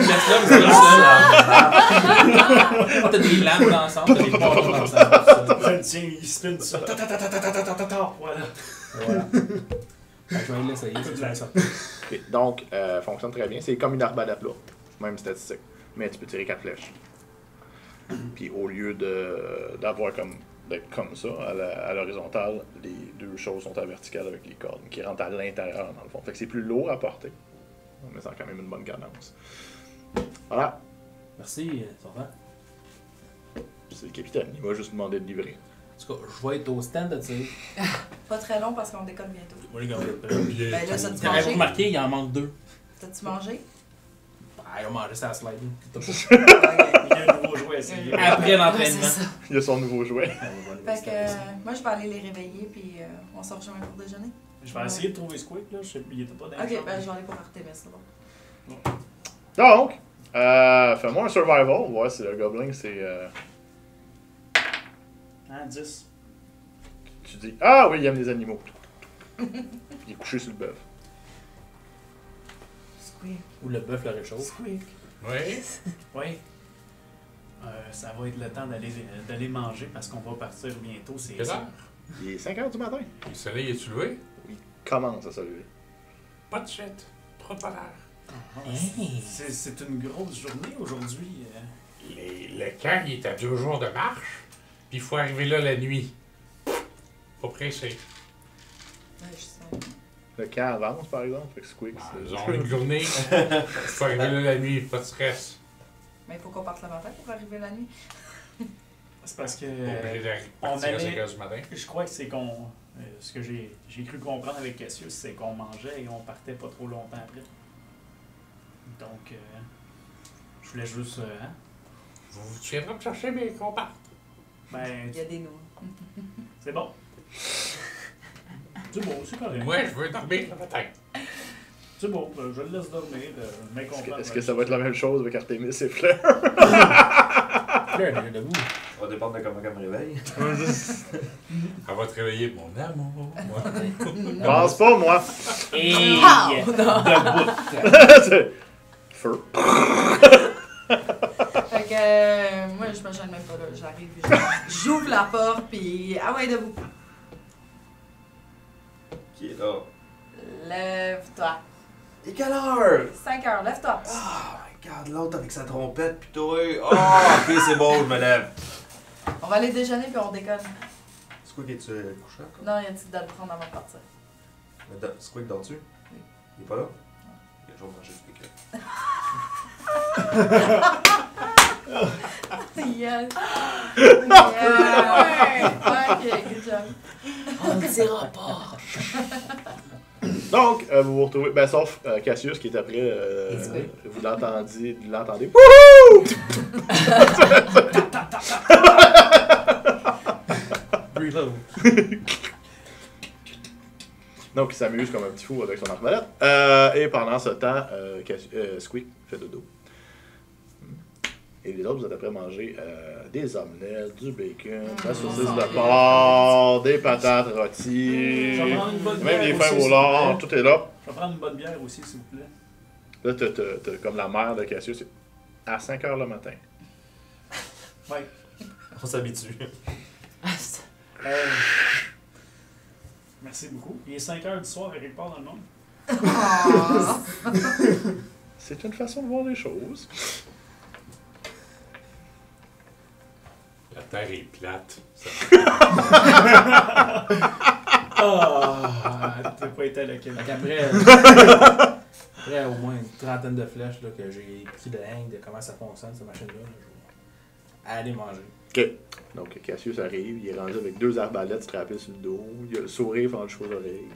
laisses là, mais c'est t'as des lames d'ensemble, t'as des bâtons d'ensemble.
Je le tiens, il spin ça. Ta, ta, ta, ta, ta, ta, ta, ta, ta. Voilà.
Voilà. Je vais aller l'essayer.
Toute la-
Ok, donc, fonctionne très bien. C'est comme une arbalète là. Même statistique. Mais tu peux tirer 4 flèches. Puis au lieu d'avoir d'être comme ça, à l'horizontale, les deux choses sont à la verticale avec les cordes, qui rentrent à l'intérieur dans le fond. Fait que c'est plus lourd à porter. Mais ça a quand même une bonne cadence. Voilà.
Merci, Sortant.
C'est le capitaine. Il m'a juste demandé de livrer.
En tout cas, je vais être au stand de tir.
Pas très long parce qu'on décolle bientôt.
Moi, les gars,
Ben là, ça tu
T'avais
mangé?
remarqué, il en manque 2.
T'as-tu mangé?
Ah, ils ont mangé ça à slide.
Il y a un nouveau jouet à essayer.
Après l'entraînement.
Il a son nouveau jouet.
Fait que moi, je vais aller les réveiller puis on se rejoint pour déjeuner.
Je vais essayer de trouver Squeak, là. Il était pas dans les
Ok,
chambres.
ben je vais aller pour Artemis, c'est bon.
Donc, fais-moi un survival. Ouais, c'est le gobelin, c'est.
Hein, 10.
Tu dis, ah oui, il aime les animaux. Il est couché sur le bœuf.
Squeak.
Ou le bœuf le réchauffe.
Squeak.
Oui.
Oui. Ça va être le temps d'aller manger parce qu'on va partir bientôt. C'est
Quelle heure?
Il est 5 h du matin.
Le soleil est-tu levé?
Il commence à se lever.
Pas de shit. Trop de bonheur.
C'est une grosse journée aujourd'hui.
Le camp, il est à 2 jours de marche. Puis il faut arriver là la nuit. Pas pressé.
Ouais, je sais.
Le camp avance, par exemple. Fait que Squeak,
Ils ont une journée. Il faut arriver là la nuit. Pas de stress.
Mais il faut qu'on parte le matin pour arriver la nuit.
C'est parce que
Pas obligé de
on
partir à
allait-
5 heures du matin.
je crois que c'est qu'on. Ce que j'ai cru comprendre avec Cassius, c'est qu'on mangeait et on partait pas trop longtemps après. Donc, je voulais juste. Hein?
Vous viendrez me chercher, mais qu'on parte.
Ben,
Il y a des noix.
c'est bon. C'est beau, c'est correct.
Moi, je veux dormir le matin.
C'est bon, je le laisse dormir. Mais
Est-ce que ça va être la même chose avec Artemis et Fleur?
Fleur, elle est debout.
Ça va dépendre de comment elle me réveille.
Elle va te réveiller, mon amour. Moi.
Pense pas, moi.
Et
Pow!
debout.
Feu.
Fait que moi, je me gêne même pas là. J'arrive, j'ouvre la porte puis ah ouais, debout.
Qui est là?
Lève-toi.
Et quelle heure?
5 heures, lève-toi.
Oh my god, l'autre avec sa trompette, pis toi. Oh, ok, c'est bon, je me lève.
On va aller déjeuner puis on décolle.
C'est quoi qui est-tu couché encore?
Non, il y a une petite date de prendre avant de partir.
C'est quoi que dors-tu?
Oui.
Il est pas là? Il a toujours mangé du piquet.
Yes! Yeah! Ok, good job.
On ne dira pas.
Donc, vous vous retrouvez, ben, sauf Cassius qui est après,
Squeak.
vous l'entendez. Wouhou!
Reload.
Donc, il s'amuse comme un petit fou avec son arbalète. Et pendant ce temps, Squeak fait dodo. Et les autres, vous êtes après manger des omelettes, du bacon, de la saucisse de porc, des patates rôties,
Je vais prendre une bonne
même
bière
des
aussi,
fèves au
s'il
lard,
vous plaît.
tout est là.
Je vais prendre une bonne bière aussi, s'il vous plaît.
Là, t'as comme la mère de Cassius, c'est à 5 h le matin.
Ouais.
On s'habitue.
Merci beaucoup. Il est 5 heures du soir à quelque part dans le monde.
Ah.
C'est une façon de voir les choses.
La terre est plate. Ça-
Ah, t'as pas été à la
Fait qu'après, après au moins une trentaine de flèches là, que j'ai pris de hang de comment ça fonctionne, cette machine-là, je vais aller manger.
OK. Donc, Cassius arrive, il est rendu avec 2 arbalètes strappées sur le dos, il a le sourire entre les oreilles.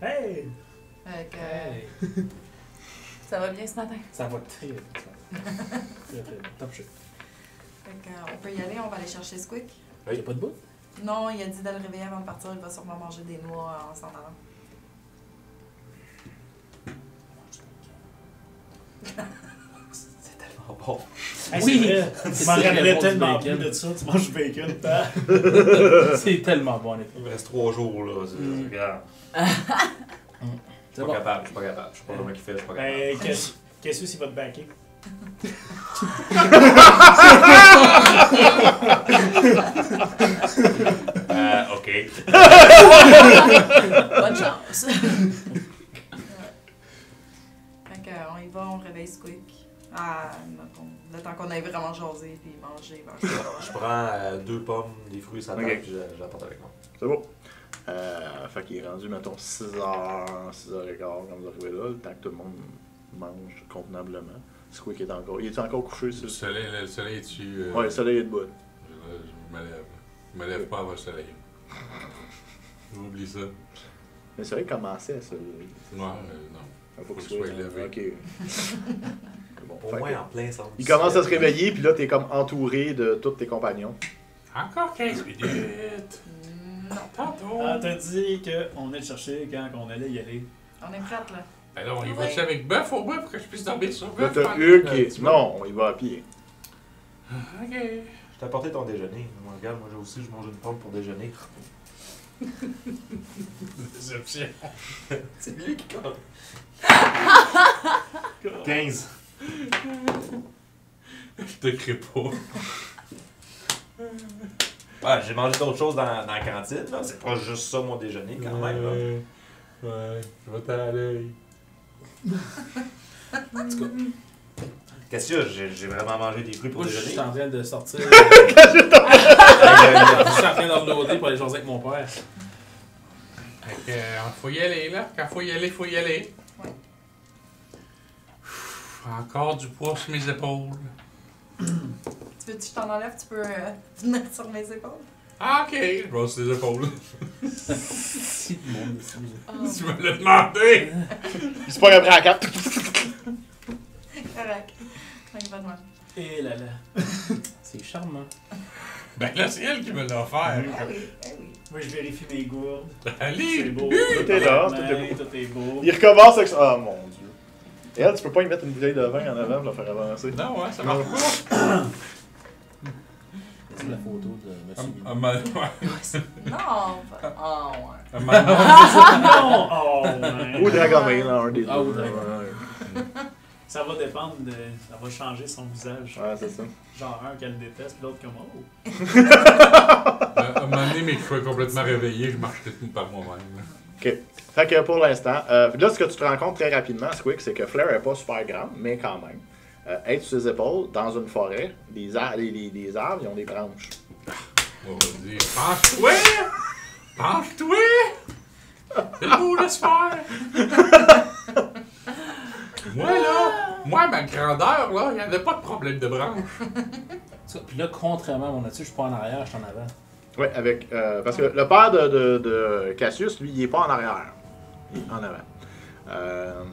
Hey!
Fait que,
Hey,
ça va bien ce matin.
ça va très bien. Très très bien. Top shit.
Fait que, on peut y aller, on va aller chercher Squeak.
Y'a pas de bout?
Non, il a dit de le réveiller avant de partir, il va sûrement manger des noix en s'en allant.
C'est tellement bon.
Hey,
Oui!
c'est vrai. Tu
C'est
m'en
très
rappelais
bon,
tellement
du bacon.
plus de ça. Tu manges du bacon, t'as.
C'est tellement bon, en effet.
Il me reste 3 jours, là. Regarde. Je
C'est
suis
bon.
pas capable, je suis pas capable. Je sais pas comment il fait, je suis pas capable.
Ben, Cassius, il va te backer.
OK.
Bonne chance.
Fait qu'on y va, on réveille Squeak. Ah, mettons, le temps qu'on ait vraiment jasé puis mangé.
Je prends 2 pommes, des fruits, ça
Ok.
puis j'apporte avec moi.
C'est beau. Fait qu'il est rendu, mettons, 6h, 6h15 quand vous arrivez là, le temps que tout le monde mange convenablement. Squeak est encore. Il est encore couché sur
Le soleil est dessus.
Ouais, le soleil est debout.
Je me lève. Je me lève pas avant le soleil. J'oublie ça.
Mais c'est vrai qu'il commençait à se.
Non.
Il faut
Faut
qu'il
qu'il
soit
soit levé.
Ok. Bon,
Au
fait
moins
que-
en plein centre.
il commence à se réveiller, puis là, t'es comme entouré de tous tes compagnons.
Encore 15 minutes.
Non,
Tantôt.
Ah, t'as dit qu'on allait le chercher quand on allait y aller.
on est prête là.
Ben là, on y va
Ouais.
avec bœuf au bœuf pour que je puisse dormir sur
Là,
bœuf.
t'as Hugues qui est. Non, on y va à pied.
Ok.
Je t'ai apporté ton déjeuner. Moi, regarde, moi aussi, je mange une pomme pour déjeuner.
Déception.
C'est lui qui compte. 15.
Je te crée pas.
Ouais, j'ai mangé d'autres choses dans la cantine, là. C'est pas juste ça mon déjeuner quand même, là.
Ouais, je vais t'aller à l'œil.
En tout cas. Qu'est-ce qu'il y a? J'ai vraiment mangé des fruits pour
Moi, je
déjeuner.
suis en train de sortir. Je suis en train d'uploader pour aller jaser avec mon père.
Fait que, faut y aller, là. Quand faut y aller, faut y aller.
Ouais.
Encore du poids sur mes épaules.
Tu veux que je t'en enlève, tu peux venir sur mes épaules.
Ah, ok, je brosse les épaules.
Si le monde ici.
Tu me l'as demandé.
C'est pas après à 4.
Correct. Fait que pas de mal.
Et là là.
C'est charmant.
Ben là, c'est elle qui me l'a offert.
Ah oui, ah oui.
Moi, je vérifie mes gourdes. C'est
Allez!
beau.
Tout est là, tout est
Ouais,
beau.
tout est beau.
Il recommence avec ça. Ah mon dieu. Et elle, tu peux pas y mettre une bouteille de vin en avant pour la faire avancer.
Non, ouais, ça marche pas.
C'est la photo de Monsieur Mignon.
Non, pas. Ah ouais.
Non! Oh, man.
Ou Dragomir, là, un des deux.
Ah, ou Dragomir.
Ouais,
Ça va dépendre de. Ça va changer son visage.
ouais, c'est ça.
Genre un qu'elle déteste, l'autre comme oh.
À un moment donné, mais que je sois complètement réveillé, je marche tout par moi-même.
Ok. Fait que pour l'instant, là, ce que tu te rends compte très rapidement, Squeak, c'est que Flair est pas super grande, mais quand même. Être sur ses épaules, dans une forêt, les arbres, ils ont des branches.
On va dire, penche-toi! Penche-toi! C'est le beau de se faire! Moi, ma grandeur, là, il n'y avait pas de problème de branche.
Ça, puis là, contrairement à mon nature, je suis pas en arrière, je suis en avant.
Ouais, avec. Parce que le père de Cassius, lui, il est pas en arrière. Il est en avant.
Ah,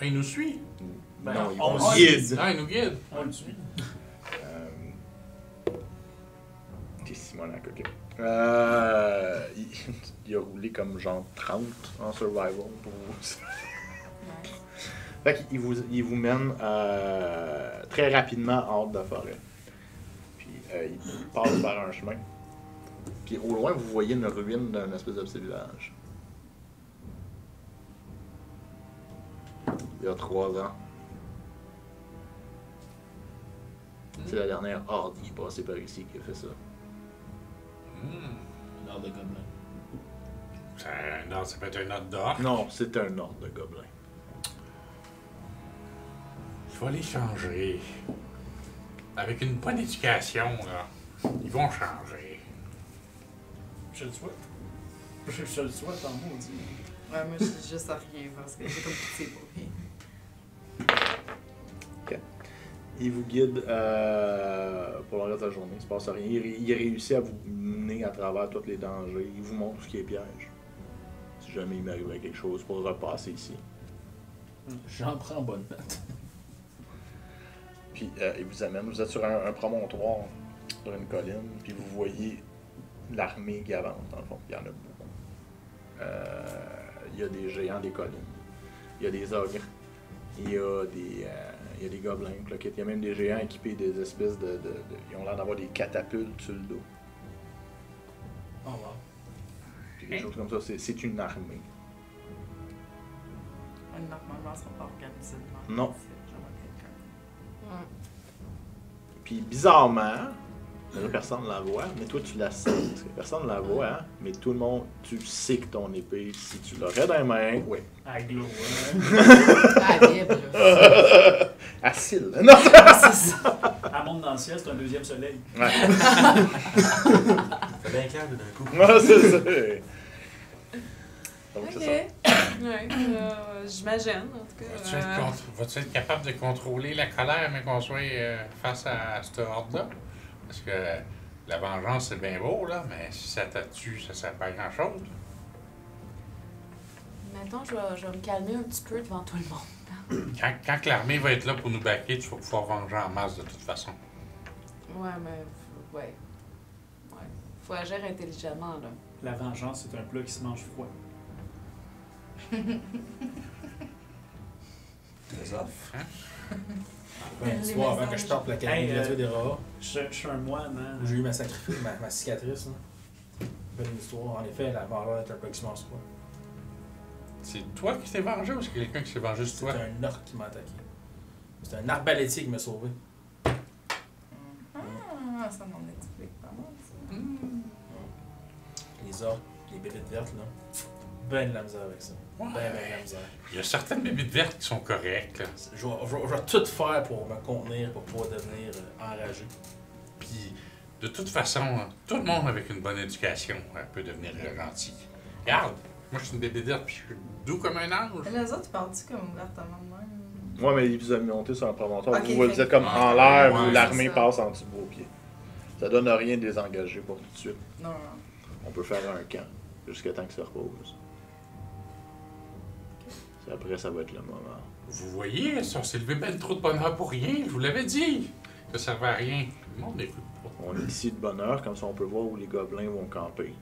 il nous suit.
Ben,
non, il
on
va
le
guide.
Ah, il nous guide.
On le suit.
T'es Simonac, ok. Il a roulé comme genre 30 en survival pour vous. Fait qu'il vous mène très rapidement hors de la forêt. Puis il passe par un chemin. Puis au loin, vous voyez une ruine d'un espèce de petit village. Il y a 3 ans. C'est la dernière horde qui est passée par ici qui a fait ça.
Une heure de gobelin.
Non, ça peut être un autre d'or.
Non, c'est un ordre de gobelins.
Il faut les changer. Avec une bonne éducation, là, ils vont changer.
Je le souhaite. Je le souhaite en maudit.
Ouais, moi, je dis juste à rien parce que j'ai comme pitié pour lui.
Il vous guide pour le reste de la journée. Il se passe rien. Il réussit à vous mener à travers tous les dangers. Il vous montre ce qui est piège. Si jamais il m'arriverait quelque chose pour repasser ici.
J'en prends bonne note.
Puis il vous amène. Vous êtes sur un promontoire, sur une colline. Puis vous voyez l'armée qui avance, dans le fond. Il y en a beaucoup. Il y a des géants des collines. Il y a des ogres. Il y a des gobelins. Il y a même des géants équipés des espèces de ils ont l'air d'avoir des catapultes sur le dos.
Oh wow.
Puis des choses comme ça. C'est une armée.
Normalement, ils ne sont pas organisés.
Non.
C'est genre quelqu'un.
Puis bizarrement, Mais là, personne ne la voit, mais toi, tu la sens. Parce que personne ne la voit, hein? Mais tout le monde, tu sais que ton épée, si tu l'aurais dans les mains, oui.
À glow,
Ah, vibre, là.
Acile. Non!
C'est ça.
Elle monte dans le ciel, c'est un deuxième soleil.
Ouais.
C'est bien clair là, d'un coup.
Ouais, c'est ça. Donc,
Ok.
c'est
Ouais, j'imagine, en tout
Vas-tu
cas.
vas-tu être capable de contrôler la colère, mais qu'on soit face à cette horde-là? Parce que la vengeance, c'est bien beau, là, mais si ça te tue, ça sert pas à grand-chose.
Maintenant, je vais me calmer un petit peu devant tout le monde.
Quand l'armée va être là pour nous baquer, tu vas pouvoir venger en masse de toute façon.
Ouais, mais. Ouais. Ouais. Faut agir intelligemment, là.
La vengeance, c'est un plat qui se mange froid.
Philosophe.
Ben, tu vois, avant que je parte pour l'Académie
Hey,
gratuite des rats,
Je suis un moine, hein.
où j'ai eu ma cicatrice, là. Belle histoire. En effet, la valeur est un peu qui se mange froid.
C'est toi qui t'es vengé ou c'est quelqu'un qui s'est vengé sur
C'était
toi?
un orc qui m'a attaqué. C'était un arbalétier qui m'a sauvé.
Ah, ça m'en explique pas mal, ça.
Les orques, les bébites vertes, là. Ben de la misère avec ça. Ben de la misère.
Il y a certaines bébites vertes qui sont correctes, là.
Je vais tout faire pour me contenir, pour pouvoir devenir enragé.
Puis, de toute façon, tout le monde avec une bonne éducation peut devenir gentil. Regarde, moi je suis une bébite verte, puis je suis doux comme un ange.
Mais les autres, tu parles-tu comme ouvertement de même?
ça. Ouais, mais il vous a monté sur un promontoire.
Ok,
Vous
fait
êtes comme
que-
en l'air,
Ouais,
où l'armée
c'est ça.
passe en dessous de vos pieds. Ça donne rien de les engager pour tout de suite.
Non, non.
On peut faire un camp, jusqu'à temps que ça repose. Après, ça va être le moment.
Vous voyez, ça s'est levé ben trop de bonheur pour rien, je vous l'avais dit. Ça servait à rien. Tout le monde n'écoute pas.
On est ici de bonne heure, comme ça on peut voir où les gobelins vont camper.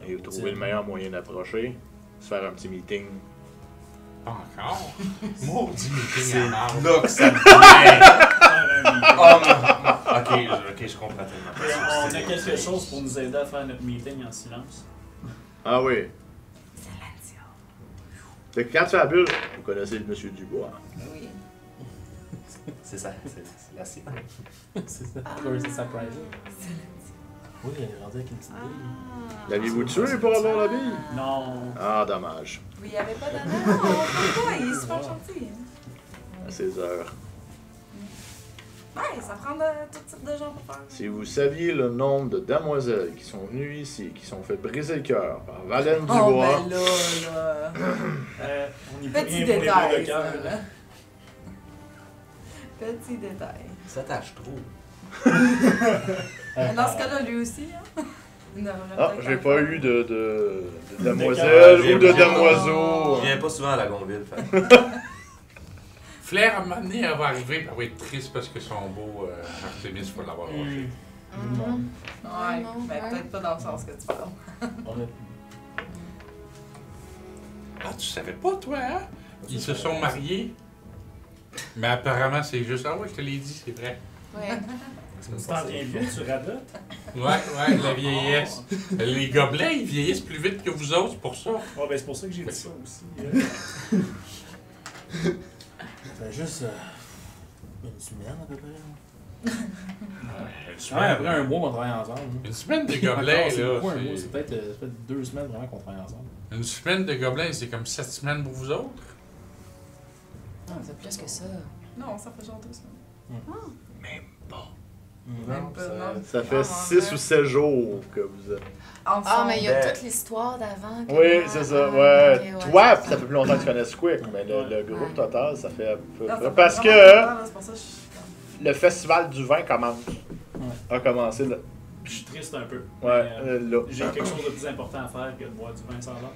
Et trouver le meilleur moyen d'approcher, se faire un petit meeting.
Pas encore. Maudit meeting
C'est
en arbre.
là que ça me plaît.
Faire un meeting.
Ok, je comprends tellement.
On a quelque chose pour nous aider à faire notre meeting en silence.
Ah oui. Fait que quand tu fais la bulle, vous connaissez le monsieur Dubois.
Oui.
C'est ça, c'est la sienne.
C'est ça. C'est surprising. Oui, elle est rendue avec une petite bille.
L'aviez-vous tué pour avoir la bille?
Non.
Ah, dommage.
Oui, il avait pas d'annonce. Non, pourquoi? Il est super gentil.
À 16 heures.
Ouais, ça prend de, tout type de gens pour faire.
Si vous saviez le nombre de demoiselles qui sont venues ici, qui sont fait briser le cœur par Valène
Oh,
Dubois,
ben là.
On n'y peut
Petit
rien pour les
détail,
bleus de
ça,
cœur.
là. Petit détail.
Ça tâche trop.
Mais dans ce cas-là, lui aussi, hein. Il devrait
ah,
peut-être
j'ai
en
pas
faire.
eu de demoiselles ou de
Je
demoiseaux.
viens pas souvent à la Gonville. Fait.
Flair, à un moment donné, elle va arriver, puis elle va être triste parce que son beau Artemis va l'avoir lâché.
Ouais,
non,
mais
ouais.
peut-être pas dans le sens que tu parles.
On est...
Ah, tu savais pas, toi, hein? Ils se sont mariés. Mais apparemment, c'est juste. Ah ouais, je te l'ai dit, c'est vrai.
Ouais.
Tu t'en viens vieux, tu radotes?
Ouais, la vieillesse. Les gobelins, ils vieillissent plus vite que vous autres, c'est pour ça.
Ouais, ben c'est pour ça que j'ai dit ça aussi.
Ça fait juste une semaine à peu près.
Une
Ouais, après un mois qu'on travaille ensemble.
Une semaine de
Encore,
gobelins,
c'est
là.
beaucoup, un mois,
c'est-
c'est peut-être 2 semaines vraiment qu'on travaille ensemble.
Une semaine de gobelins, c'est comme 7 semaines pour vous autres.
Non, c'est plus que ça.
Non, ça fait genre 2 semaines.
Non,
pas,
ça-
non.
Ça fait
Ah,
6 ou 7 jours que vous êtes.
Ah,
Ensemble.
mais il y a
Ben-
toute l'histoire d'avant. que
Oui,
moi-
c'est ça,
Ah,
ouais.
ok,
Toi,
c'est
ça fait plus longtemps que tu connais Squick, mais le groupe
Ouais.
total, ça fait à peu
Non, ça
près.
fait
Parce
vraiment
que
longtemps, là, c'est pour ça que je suis comme-
le festival du vin commence. A commencé là.
Je suis triste un peu.
Ouais,
Mais,
là.
j'ai quelque chose de plus important à faire que de boire du vin sans l'heure.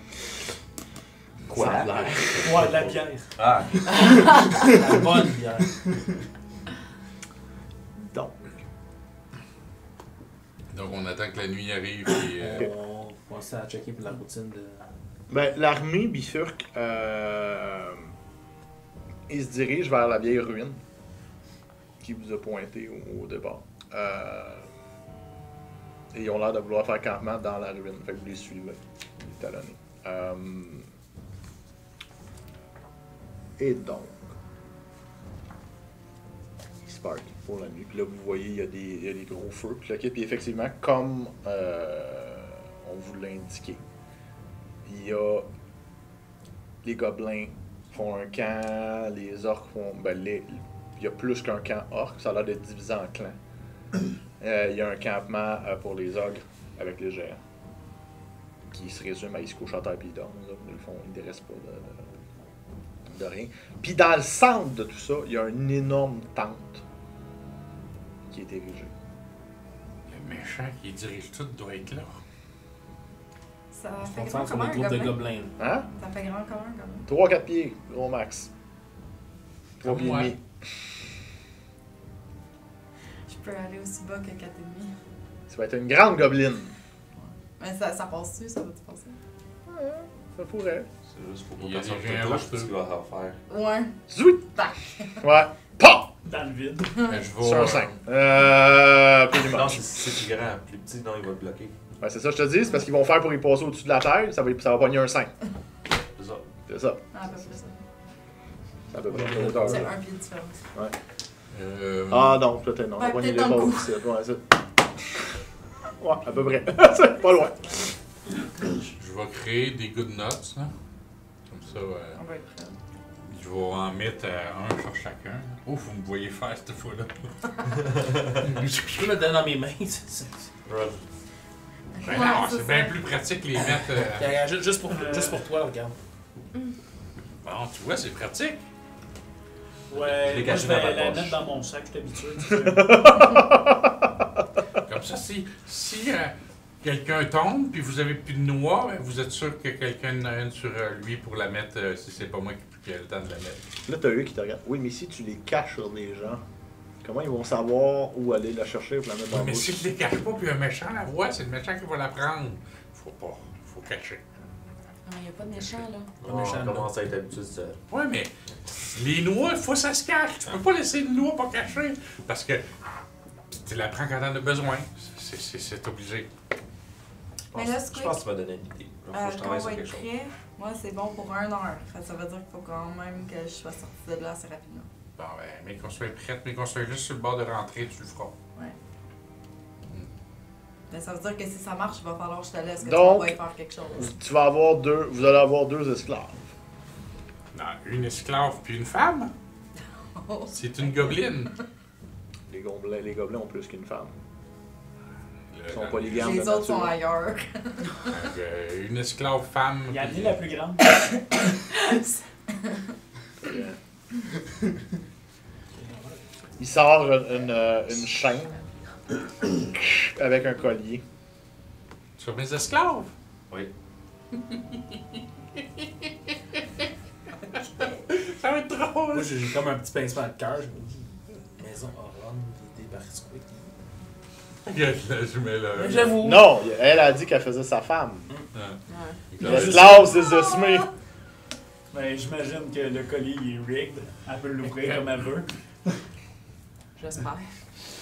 Quoi?
Ça a l'air.
Boire de la bière.
Ah,
La bonne bière.
Donc,
Donc, on attend que la nuit arrive et.
On va commencer à checker pour la routine de.
ben, l'armée bifurque. Il se dirige vers la vieille ruine qui vous a pointé au départ. Et ils ont l'air de vouloir faire campement dans la ruine. Fait que vous les suivez, les talonnez. Et donc, il se Park pour la nuit. Puis là, vous voyez, il y a des gros feux. Puis effectivement, comme on vous l'a indiqué, il y a les gobelins font un camp, les orques font... il y a plus qu'un camp orc, ça a l'air d'être divisé en clans. Il y a un campement pour les ogres avec les géants, qui se résume à ils se couchent à terre et ils dorment. Ils ne restent pas de rien. Puis dans le centre de tout ça, il y a une énorme tente qui est érigée.
Le méchant qui dirige tout doit être là.
Ça
Je
fait
pense
grand
qu'on
comment
est
un
un groupe de
gobelin?
gobelins.
Hein?
Ça fait grand comment un gobelin?
3-4 pieds, gros max. 3 pieds et
Ouais.
demi.
Je peux aller aussi bas que 4,5.
Ça va être une grande gobeline.
Mais ça passe-tu? Ça va-tu passer?
Ouais, ça pourrait.
C'est juste pour
Il y a
qu'on personne
des
te
géants
touche,
partout.
ce qu'il va faire.
Ouais.
Zouit!
Tac.
Ouais. Pah!
Dans le vide.
Mais je vais.
Sur un 5. Pretty
Non,
much.
c'est plus grand. Plus petit, non, il va te bloquer.
Ouais, c'est ça que je te dis, c'est parce qu'ils vont faire pour y passer au-dessus de la terre, ça va pogner un 5.
C'est ça.
C'est ça.
Ah, à peu près ça.
C'est à peu près la hauteur.
C'est
là.
un pied de différence.
Ah non, peut-être non. On va
Ouais,
pogner
peut-être dans le
l'épaule
cou.
ici. Ouais, c'est... Ouais, à peu près. C'est pas loin.
Je vais créer des good notes, là. Comme ça,
On va être prêts.
je vais en mettre un sur chacun. Oh, vous me voyez faire cette fois-là.
Je peux le donner dans mes mains.
Run.
Ben
Ouais,
non,
c'est
c'est
ça.
bien plus pratique les mettre.
Regarde, juste pour toi, regarde.
Bon, tu vois, c'est pratique.
Ouais,
Je l'ai
moi,
caché
je
dans
vais
ma
la
poche.
mettre dans mon sac, je suis habitué.
Comme ça, si quelqu'un tombe puis vous avez plus de noix, ben, vous êtes sûr que quelqu'un en a une sur lui pour la mettre si c'est pas moi qui ai le temps de la mettre.
Là, t'as eux qui te regardent. Oui, mais si tu les caches sur les gens, comment ils vont savoir où aller la chercher pour la mettre dans la
Mais
bouche?
si je les cache pas puis un méchant la voit, c'est le méchant qui va la prendre. Faut pas. Faut cacher.
Non, il n'y a pas de méchant, là.
On
méchant, là.
commence à être habitué de ça.
Ouais, mais les noix, il faut que ça se cache. Tu peux pas laisser une noix pas cachée. Parce que tu la prends quand t'en as besoin. C'est obligé.
Mais là,
Je
Squid,
pense que tu m'as donné une idée. Il faut que je
quand
travaille
on
sur
va
quelque
être
chose.
prêt, moi, c'est bon pour 1 heure. Fait que ça veut dire qu'il faut quand même que je sois sortie de là assez rapidement.
Bon, ben, mais qu'on soit prête, mais qu'on soit juste sur le bord de rentrer, tu le feras.
Mais ça veut dire que si ça marche, il va falloir que je te laisse, que
Donc-
tu vas y faire quelque chose.
Tu vas avoir deux, vous allez avoir 2 esclaves.
Non, une esclave puis une femme. C'est une gobeline.
Les gobelins ont plus qu'une femme.
Le-
Ils sont polygames
Les
de
autres sont
nature.
ailleurs.
une esclave femme.
Il a amené
puis,
la plus grande.
Il sort une chaîne avec un collier.
Sur mes esclaves.
Oui.
Ça va être drôle.
Moi, j'ai comme un petit pincement de cœur. Je me dis, maison Oron, des barisquets.
Regarde, là, je mets le.
J'avoue.
Non, elle a dit qu'elle faisait sa femme.
Ouais.
L'esclave, c'est Zesmé.
Ben, j'imagine que le colis il est rigged. Elle peut l'ouvrir comme elle veut.
J'espère.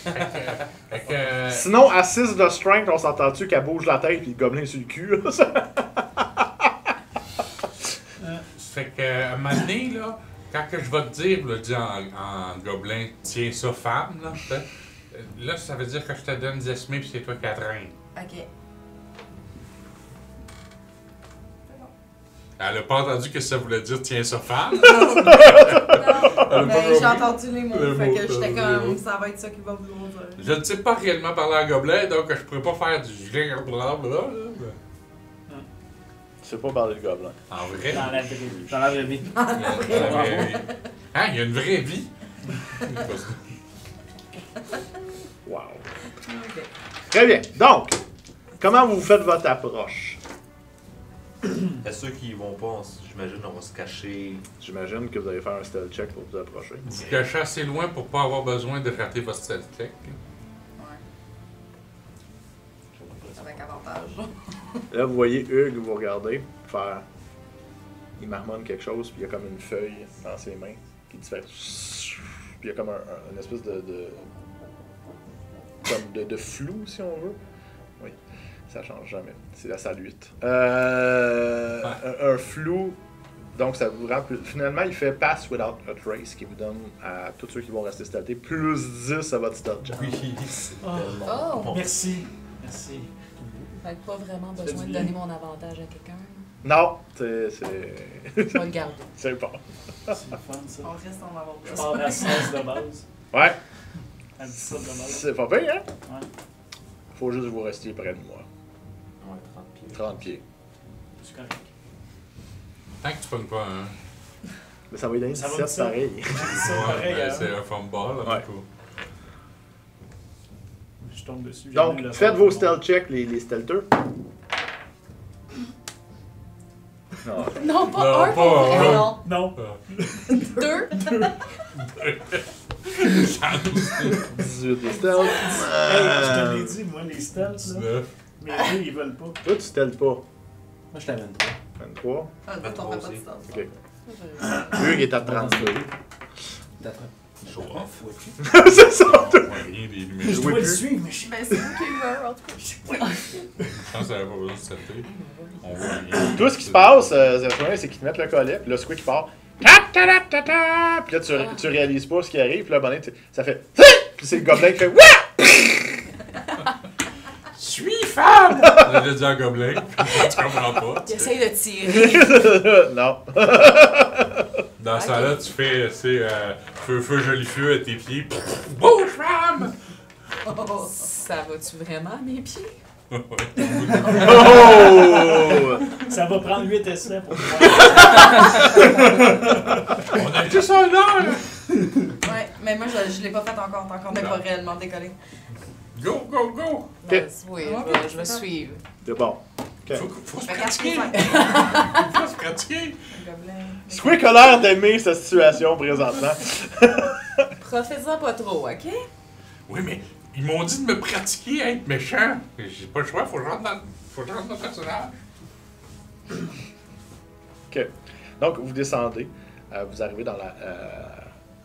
Fait que,
Sinon, à 6 de strength, on s'entend-tu qu'elle bouge la tête et le gobelin sur le cul?
fait que, à un moment donné, là, quand que je vais te dire, là, dis en gobelin, tiens ça, femme, là, t'sais, là, ça veut dire que je te donne Zesmé puis c'est toi qui la traîne.
Ok.
Elle a pas entendu que ça voulait dire tiens ça, femme.
Non,
pas
mais j'ai
compris.
entendu les mots,
Les
fait
mots,
que j'étais
les
comme,
mots.
ça va être ça qui va vouloir dire.
Je ne sais pas réellement parler en gobelin, donc je pourrais pas faire du blablabla.
Tu sais pas parler de gobelin.
En vrai.
Dans la vraie vie.
Dans la vraie vie.
Hein, il y a une vraie vie.
Wow. Très bien. Donc, comment vous faites votre approche?
À ceux qui y vont pas, j'imagine on va se cacher.
J'imagine que vous allez faire un stealth check pour vous approcher.
Vous cachez assez loin pour pas avoir besoin de rater votre stealth check.
Ouais. Avec avantage.
Là, vous voyez Hugues vous regardez faire. Il marmonne quelque chose, puis il y a comme une feuille dans ses mains qui dit fait. Puis il y a comme une espèce de flou, si on veut. Oui, ça change jamais. C'est la saluite. Un flou Donc, ça vous rend plus... Finalement, il fait Pass Without a Trace, qui vous donne à tous ceux qui vont rester stealthés plus 10 à votre stealth check.
Oui, c'est
Oh.
tellement bon.
Merci. Merci.
Fait que pas vraiment
Ça
besoin
dit
de
bien.
donner mon avantage à quelqu'un.
Non,
Je vais le garder.
c'est pas.
C'est le fun, ça.
On risque d'en avoir
Je
plus.
pars à 16 de base.
Ouais,
À 17 de base.
c'est pas pire, hein?
Ouais.
Faut juste que vous restiez près de moi.
Ouais, 30 pieds.
30 pieds.
C'est correct.
Tant que tu pognes pas un.
Mais ça va lui donner
Ça va
17
être ça.
pareil.
C'est pareil,
ben,
hein.
c'est un fumble, là,
Ouais.
du coup.
Je tombe dessus. j'ai
Donc,
mis le
faites
son.
vos stealth checks, les stealthers. Non.
Non, pas
Non,
un
pas
pour vrai,
un.
non.
Non.
Ah.
2.
18 de stealth.
Hey, je te l'ai dit, moi, les stealths, là.
19.
Mais eux, ils veulent pas.
Toi, tu stealth pas.
Moi, je suis à 23.
23.
Ah, toi, t'en fais pas de stealth.
Ok. Hugues est à 32.
D'après.
Show off.
C'est ça!
On voit rien des
Je
numéros.
dois le
plus.
suivre, mais je
Ben, c'est vous qui meurt, en tout cas.
Je pense qu'elle avait pas besoin de sauter. On voit rien.
Tout ce qui se passe, Zephyrin, c'est qu'ils te mettent le collet, puis là, Squeak qui part. Ta-ta-ta-ta-ta! Puis là, tu réalises pas ce qui arrive, puis là, bonnet, ça fait. Puis c'est le gobelin qui fait. Wouah!
Suis femme! On a dit un gobelin. Tu comprends pas.
Tu essayes de tirer.
Non.
Dans ce temps-là, tu fais, feu, joli feu à tes pieds. Bouge, femme!
Ça va-tu vraiment à mes pieds?
Oh!
Ça va prendre 8 essais pour pouvoir.
On a juste un an, là!
Ouais, mais moi, je l'ai pas fait encore, tant qu'on n'est pas réellement décollé.
Go, go, go!
Ben, oui,
Ok,
je vais suivre.
C'est bon.
Faut se
Fait
pratiquer!
qu'à
Faut se pratiquer!
Gobelin.
Squeak a l'air d'aimer cette situation présentement.
Profite-en pas trop, ok?
Oui, mais ils m'ont dit de me pratiquer à être méchant. J'ai pas le choix, faut que je rentre dans le personnage.
Ok. Donc, vous descendez. Vous arrivez dans la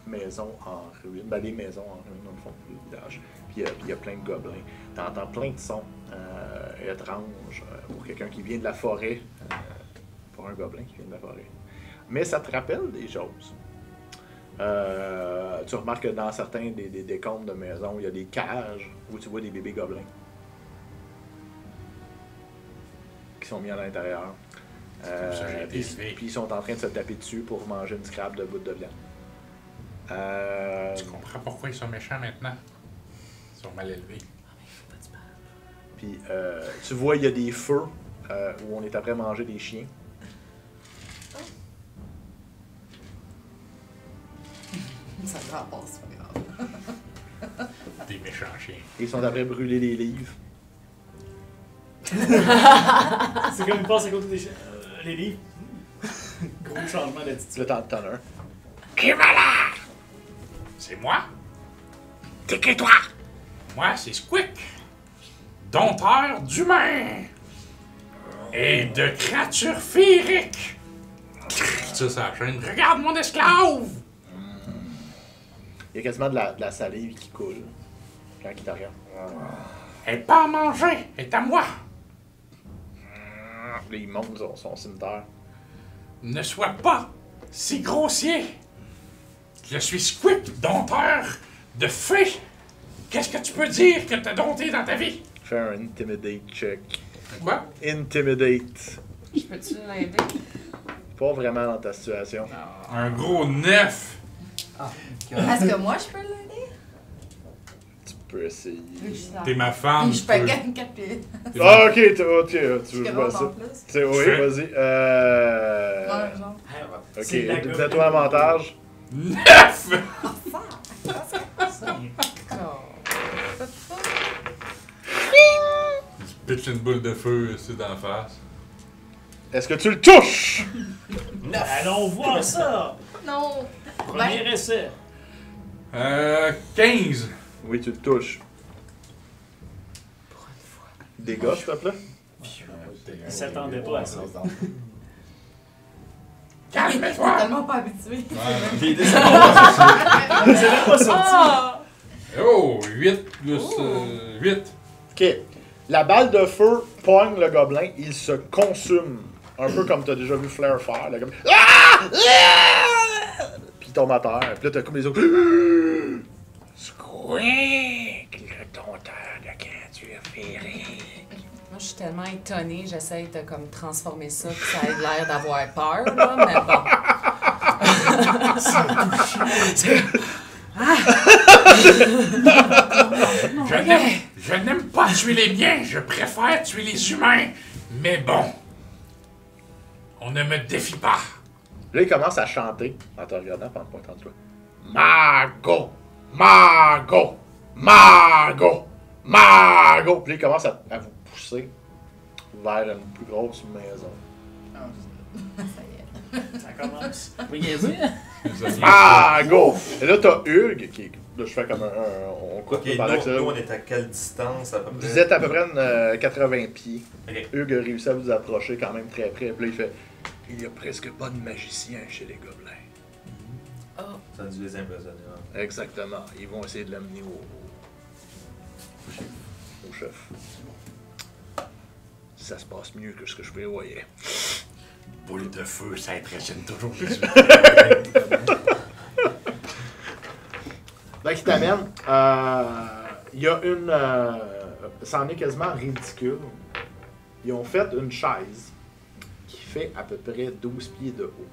maison en ruine. Ben, les maisons en ruine, dans le fond, du village. Puis il y a plein de gobelins. T'entends plein de sons étranges pour quelqu'un qui vient de la forêt. Pour un gobelin qui vient de la forêt. Mais ça te rappelle des choses. Tu remarques que dans certains des décombres de maisons, il y a des cages où tu vois des bébés gobelins qui sont mis à l'intérieur.
Ça, j'ai été
Puis
élevé.
puis ils sont en train de se taper dessus pour manger une scrap de bout de viande.
Tu comprends pourquoi ils sont méchants maintenant? Ils sont mal élevés.
Puis tu vois, il y a des feux où on est après manger des chiens.
Ça te ramasse, c'est pas grave.
Des méchants chiens.
Et ils sont après brûler les livres.
C'est comme une passe à côté des chiens. Les livres. Gros changement d'attitude.
Là, t'en as un.
Qui va là? C'est moi? T'es qui, toi? Moi, c'est Squeak. Dompteur d'humains. Et de créatures féeriques. Ça la chaîne. Regarde mon esclave!
Il y a quasiment de la salive qui coule quand il t'arrive.
Elle est pas à manger, elle est à moi.
Là, il monte son cimetière.
Ne sois pas si grossier. Je suis Squeak, dompteur de fées. Qu'est-ce que tu peux dire que t'as dompté dans ta vie?
Fais un intimidate check.
Quoi?
Intimidate.
Je peux-tu l'aider?
Pas vraiment dans ta situation.
Un gros 9.
Est-ce que moi, je peux l'aider?
Tu peux essayer.
T'es ma femme.
Je
tu
peux
peux-
gagner 4 pieds.
t'es ma-
Ah, ok, tu
Je
veux
suis
jouer à
en
ça.
plus.
C'est, oui,
Fais.
vas-y.
Ouais, genre.
Ok,
C'est la gueule.
donne-toi avantage.
9! Pitch une boule de feu ici d'en face.
Est-ce que tu le touches?
Allons voir ça!
Non!
Premier essai.
15.
Oui, tu le touches. Dégâts, s'il te plaît.
Il s'attendait pas à ça.
Il est
Calme-toi!
tellement pas habitué.
Les dés,
C'est même pas sorti.
Ah!
Oh, 8 plus 8.
Ok. La balle de feu poigne le gobelin, il se consume un peu comme t'as déjà vu Flair faire, là, comme ah! Ah! Puis il tombe à terre, puis là t'as comme les autres Squeak, le dompteur de créatures féeriques.
Moi, je suis tellement étonnée, j'essaie de comme transformer ça, que ça ait l'air d'avoir peur, là, mais bon.
Je n'aime pas tuer les miens, je préfère tuer les humains. Mais bon, on ne me défie pas.
Là, il commence à chanter en te regardant pendant pas entendu toi. Mago! Mago! Mago! Mago! Puis là, il commence à vous pousser vers une plus grosse maison.
Ça commence.
Oui, niaiser, hein?
Mago! Et là, t'as Hugues qui. Là, je fais comme on coupe
Ok,
pendant que ça.
nous, on est à quelle distance à peu près?
Vous êtes à peu près une, 80 pieds.
Ok.
Hugues a réussi à vous approcher quand même très près. Puis là, il fait il y a presque pas de magicien chez les gobelins.
Ça a dû les impressionner. Hein.
Exactement. Ils vont essayer de l'amener au chef. Ça se passe mieux que ce que je prévoyais.
Boule de feu, ça impressionne toujours plus.
Donc, il t'amène. Il y a une. Ça en est quasiment ridicule. Ils ont fait une chaise qui fait à peu près 12 pieds de haut.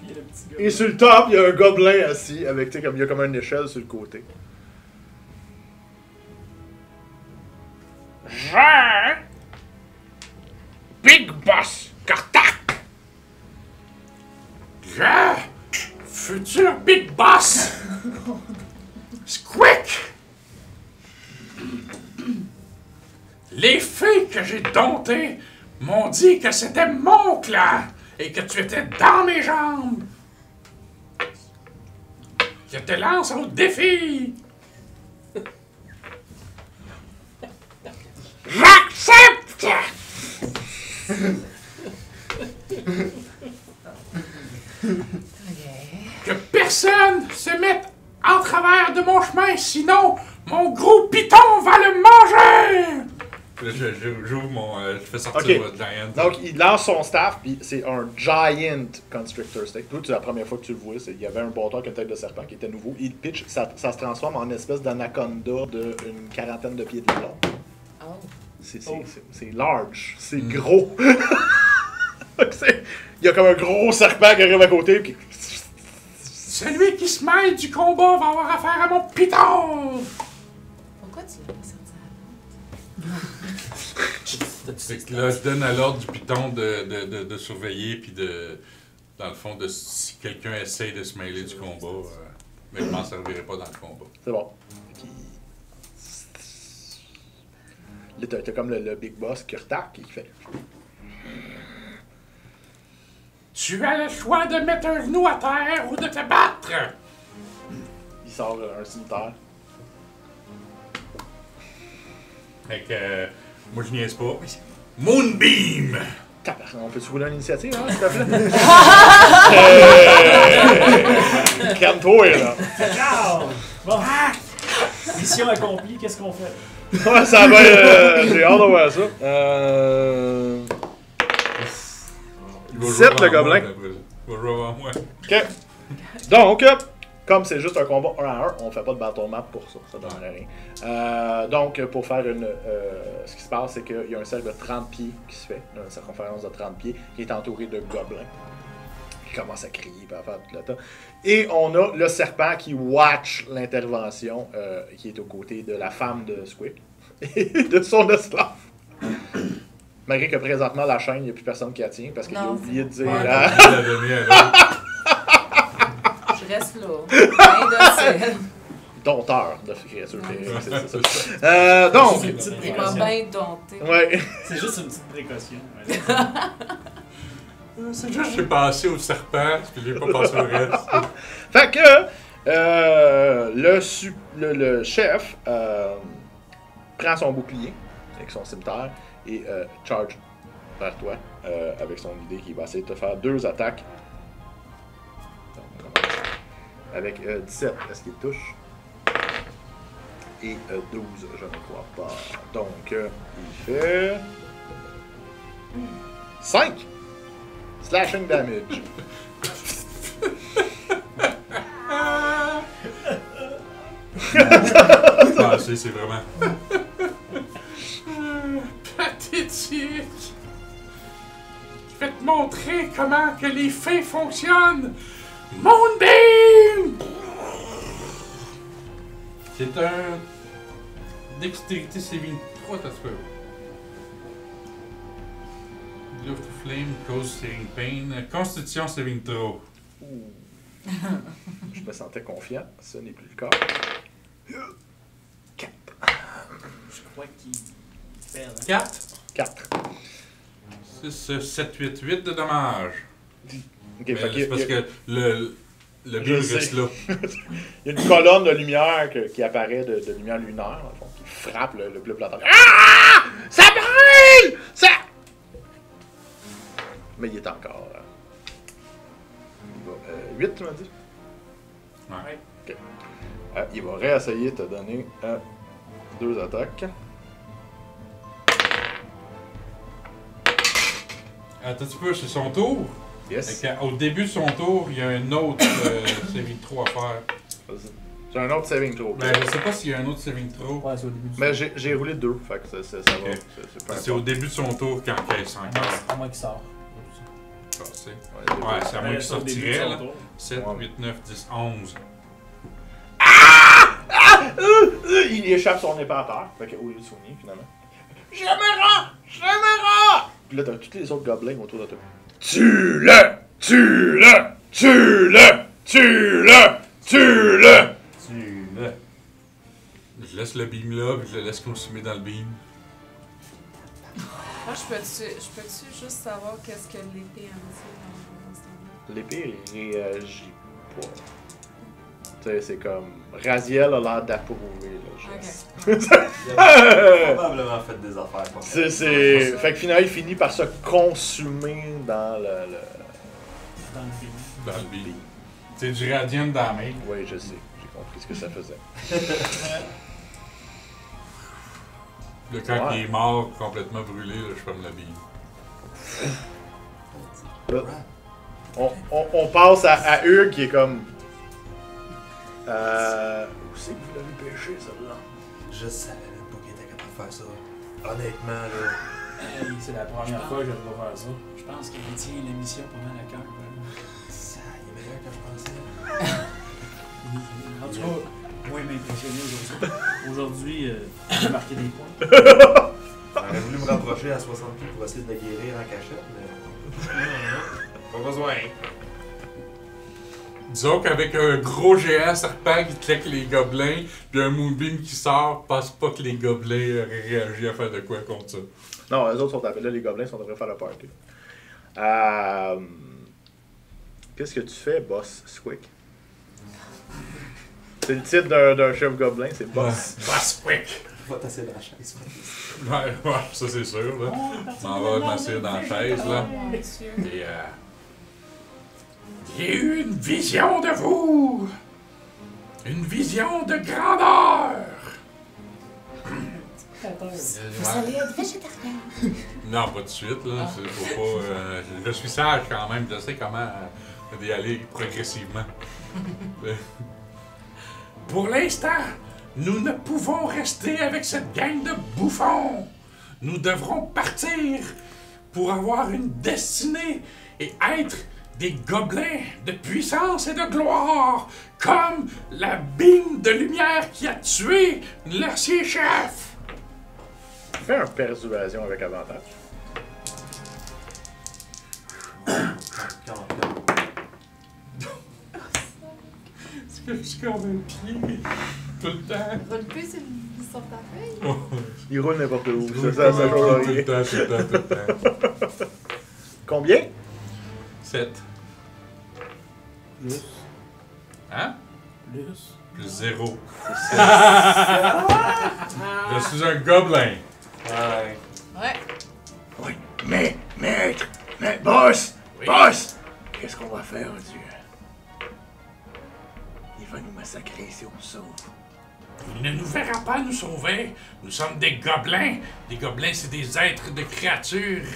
Puis il y a le petit gars.
Et sur le top, il y a un gobelin assis avec, tu sais, comme il y a comme une échelle sur le côté. Je... Big Boss Kartak!
Je, futur Big Boss, Squeak. Les fées que j'ai domptées m'ont dit que c'était mon clan et que tu étais dans mes jambes. Je te lance au défi. J'accepte. Que personne se mette en travers de mon chemin, sinon mon gros piton va le manger! J'ouvre mon. Je fais sortir
Ok.
le giant.
Donc, il lance son staff, puis c'est un Giant Constrictor Snake. Toi, c'est la première fois que tu le vois. Il y avait un bâton avec une tête de serpent qui était nouveau. Il pitch, ça se transforme en une espèce d'anaconda d'une quarantaine de pieds de long.
Oh.
C'est large, c'est gros. Il y a comme un gros serpent qui arrive à côté, puis
Celui qui se mêle du combat va avoir affaire à mon piton!
Pourquoi tu l'as pas sorti à
C'est que là, je donne à l'ordre du piton de surveiller, puis dans le fond, si quelqu'un essaye de se mêler du combat, mais je m'en servirai pas dans le combat.
c'est bon. Là, t'as comme le Big Boss Kurtak qui fait.
Tu as le choix de mettre un genou à terre ou de te battre!
Il sort un cimetière.
Fait que, moi je niaise pas. Moonbeam!
On peut-tu rouler une initiative, hein, s'il te plaît? Calme-toi, là.
Ciao! Bon. Mission accomplie, qu'est-ce qu'on fait?
Ouais, ça va j'ai hâte de voir ça. 17 le gobelin.
Il va jouer avant moi.
Ok. Donc, comme c'est juste un combat 1 à 1, on fait pas de battle map pour ça. Ça donnerait rien. Donc, pour faire une. Ce qui se passe, c'est qu'il y a un cercle de 30 pieds qui se fait, une circonférence de 30 pieds, qui est entouré de gobelins. Qui commence à crier, à faire tout le temps. Et on a le serpent qui watch l'intervention, qui est aux côtés de la femme de Squeak et de son esclave. Malgré que présentement, la chaîne, il n'y a plus personne qui la tient parce qu'il a
Non,
oublié de dire.
Ouais.
Il l'a donné à l'autre.
Je reste là. Bien docile.
Dompteur de créatures. C'est ça. Donc.
C'est une petite
Il m'a
précaution.
bien dompté.
Ouais.
C'est juste une petite précaution.
C'est juste que j'ai pensé au serpent, puis j'ai pas pensé au reste.
Fait que le chef prend son bouclier avec son cimetière et charge vers toi avec son idée qui va essayer de te faire 2 attaques. Donc, on commence avec 17, est-ce qu'il touche? Et 12, je ne crois pas. Donc, il fait 5 slashing damage.
Ah, c'est vraiment... Pathétique! Je vais te montrer comment que les fées fonctionnent! Moonbeam! C'est un... Dextérité saving 3, t'as ce peu. Glow to flame, cause saving pain, constitution saving throw.
Je me sentais confiant, ce n'est plus le cas. 4.
Je crois qu'il perd.
4,
4.
6, 7, 8, 8 de dommages.
Ok,
Mais
fait
c'est parce que le beam reste là.
Il y a une colonne de lumière qui apparaît de lumière lunaire, dans le fond, qui frappe le globe laser. Ah! Ça brûle! Ça... Mais il est encore. Il va, 8, tu m'as dit?
Ouais.
Ok. Il va réessayer de te donner 2 attaques.
Attends un petit peu, c'est son tour.
Yes.
Fait au début de son tour, il y a un autre saving throw à faire.
C'est un autre saving throw.
Ben, je sais pas s'il y a un autre saving throw.
Ouais, c'est au début du
Mais j'ai roulé 2, fait que ça va.
Ok.
C'est pas
C'est au début de son tour quand il caisse encore.
À moins qu'il sort.
Passé.
Ouais,
Ouais, c'est à moins qu'il
Reste au début de
sortirait
son
là.
tour.
7, 8, 9, 10, 11.
Il échappe son épée à terre. Fait que au lieu de soigner, finalement. Je me rends! Je me rends! Puis là, t'as tous les autres gobelins autour de toi. Tue-le! Tue-le! Tue-le! Tue-le! Tue-le!
Tu
Je laisse le beam là, puis je le laisse consumer dans le beam.
Moi, je peux-tu juste savoir qu'est-ce que l'épée en dit dans ce temps-là?
L'épée réagit pas. Tu sais, c'est comme. Raziel a l'air d'approuver, là.
Il a probablement fait des affaires pour ça.
C'est. Fait que finalement, il finit par se consumer dans le.
Dans le film.
Dans le beam. C'est du radiant damage.
Oui, je sais. J'ai compris ce que ça faisait.
Le quand
Ouais.
il est mort, complètement brûlé, là, je ferme le beam.
On passe à Hugues qui est comme. Où c'est que vous l'avez pêché, celle-là?
Je savais même pas qu'il était capable de faire ça. Honnêtement, là.
Hey, c'est la première fois que je vais faire ça.
Je pense qu'il tient l'émission pas mal à cœur.
Ça, il est meilleur que je pensais.
En tout cas, moi, il m'a impressionné aujourd'hui.
Aujourd'hui, j'ai marqué des points.
J'aurais voulu me rapprocher à 60 pieds pour essayer de le guérir en cachette, mais. Pas besoin.
Disons qu'avec un gros géant serpent qui claque les gobelins, puis un moonbeam qui sort, pense pas que les gobelins auraient réagi à faire de quoi contre ça.
Non, les autres sont là, les gobelins sont en train de faire le party. Qu'est-ce que tu fais, Boss Squick? C'est le titre d'un chef gobelin, c'est Boss.
Boss Quick!
Va tasser dans la chaise.
Ouais, ça c'est sûr, là. M'en va m'asseoir dans la chaise, là.
Mon Dieu.
Et j'ai eu une vision de vous! Une vision de grandeur!
Vous allez être végétarien.
Non, pas tout de suite, là. Faut pas, je suis sage quand même, je sais comment y aller progressivement. Pour l'instant, nous ne pouvons rester avec cette gang de bouffons. Nous devrons partir pour avoir une destinée et être des gobelins de puissance et de gloire, comme la bine de lumière qui a tué l'ancien chef.
Fais un persuasion avec avantage.
Est-ce que je suis comme un pied tout le temps?
Roule plus sur ta feuille.
Il roule n'importe où.
Tout
C'est
le
ça, ça
temps,
change
tout le
rien.
temps, tout le temps, tout le temps.
Combien?
7.
Plus.
Hein?
Plus.
Plus 0. Je suis un gobelin.
Ouais.
Ouais.
Oui, mais, maître, boss,
Oui.
boss, qu'est-ce qu'on va faire, Dieu? Il va nous massacrer si on sauve.
Il ne nous verra pas nous sauver. Nous sommes des gobelins. Des gobelins, c'est des êtres de créatures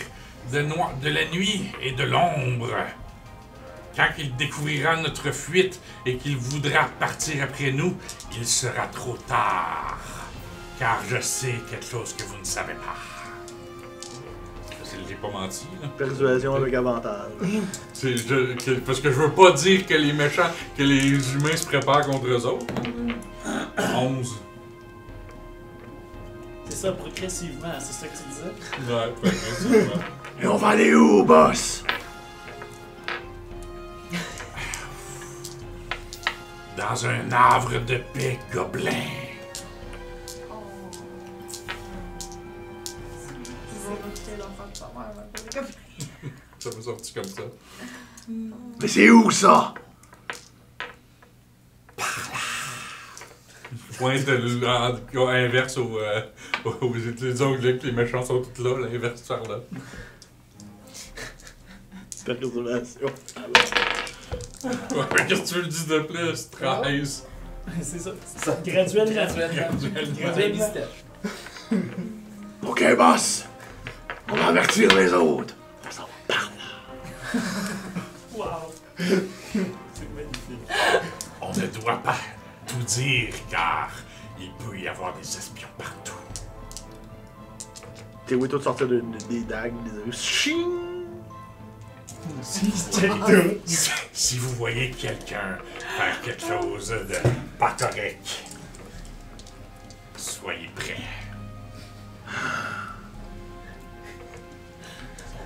de la nuit et de l'ombre. Quand il découvrira notre fuite et qu'il voudra partir après nous, il sera trop tard. Car je sais quelque chose que vous ne savez pas. J'ai pas menti, là.
Persuasion avec avantage.
Parce que je veux pas dire que les méchants, que les humains se préparent contre eux autres. 11.
C'est ça, progressivement, c'est ça que tu disais?
Ouais, progressivement.
Et on va aller où, boss?
Dans un havre de paix gobelin. Ça m'a sorti comme ça.
Mais c'est où, ça?
Pointe inverse aux ongles que les méchants sont tous là, l'inverse par là.
Persuasion.
Ouais, qu'est-ce que tu veux dire de plus? 13.
C'est ça. Graduellement.
Graduellement.
Ok, boss. On va avertir les autres. On s'en parle.
Wow. C'est magnifique.
On ne doit pas tout dire car il peut y avoir des espions partout.
T'es où, toi, de sortir des dagues, des ching!
Si vous voyez quelqu'un faire quelque chose de pas correct, soyez prêts.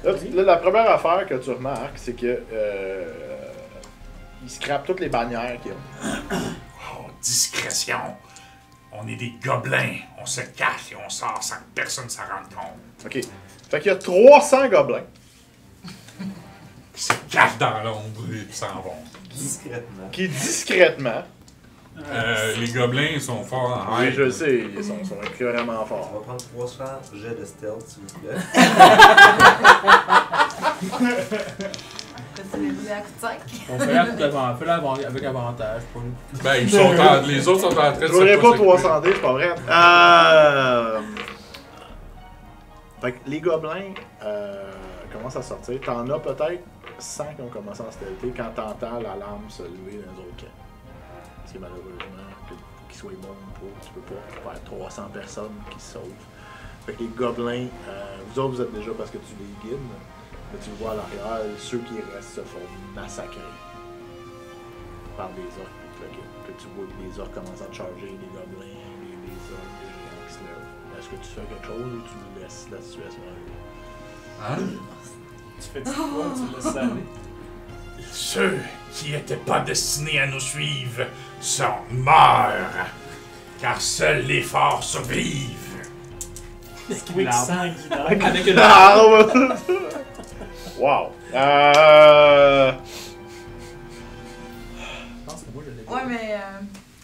Là, la première affaire que tu remarques, c'est que ils scrapent toutes les bannières qu'ils ont.
Oh, discrétion. On est des gobelins. On se cache et on sort sans que personne s'en rende compte.
Ok. Fait qu'il y a 300 gobelins.
Ils se cachent dans l'ombre et s'en vont.
Discrètement.
Qui discrètement.
Les gobelins ils sont forts en
Oui,
air.
je le sais, ils sont vraiment
On
forts.
va prendre 300 jets de stealth, s'il vous plaît.
C'est les rouler à coup de sac.
On fait avec avantage pour nous.
Ben, les autres sont en train de
Je voudrais pas
s'occuper.
300 dés, c'est pas vrai. Fait que les gobelins commencent à sortir. T'en as peut-être 100 qui ont commencé à stealther quand t'entends l'alarme se lever dans les autres camps. Parce que malheureusement, qu'ils soient bons ou pas, tu peux pas faire 300 personnes qui se sauvent. Fait que les gobelins, vous autres vous êtes déjà parce que tu les guides, mais tu le vois à l'arrière, ceux qui restent se font massacrer par des orques. Que tu vois que les orques commencent à te charger, les gobelins, les orques, les géants qui se lèvent. Est-ce que tu fais quelque chose ou tu laisses la situation arriver?
Hein?
Tu fais quoi? Tu laisses ça aller?
Ceux qui n'étaient pas destinés à nous suivre sont morts. Car seuls les forts survivent.
Squeak sang guidard.
Avec une
Ah, wow!
Je pense que moi, je l'ai
Ouais, mais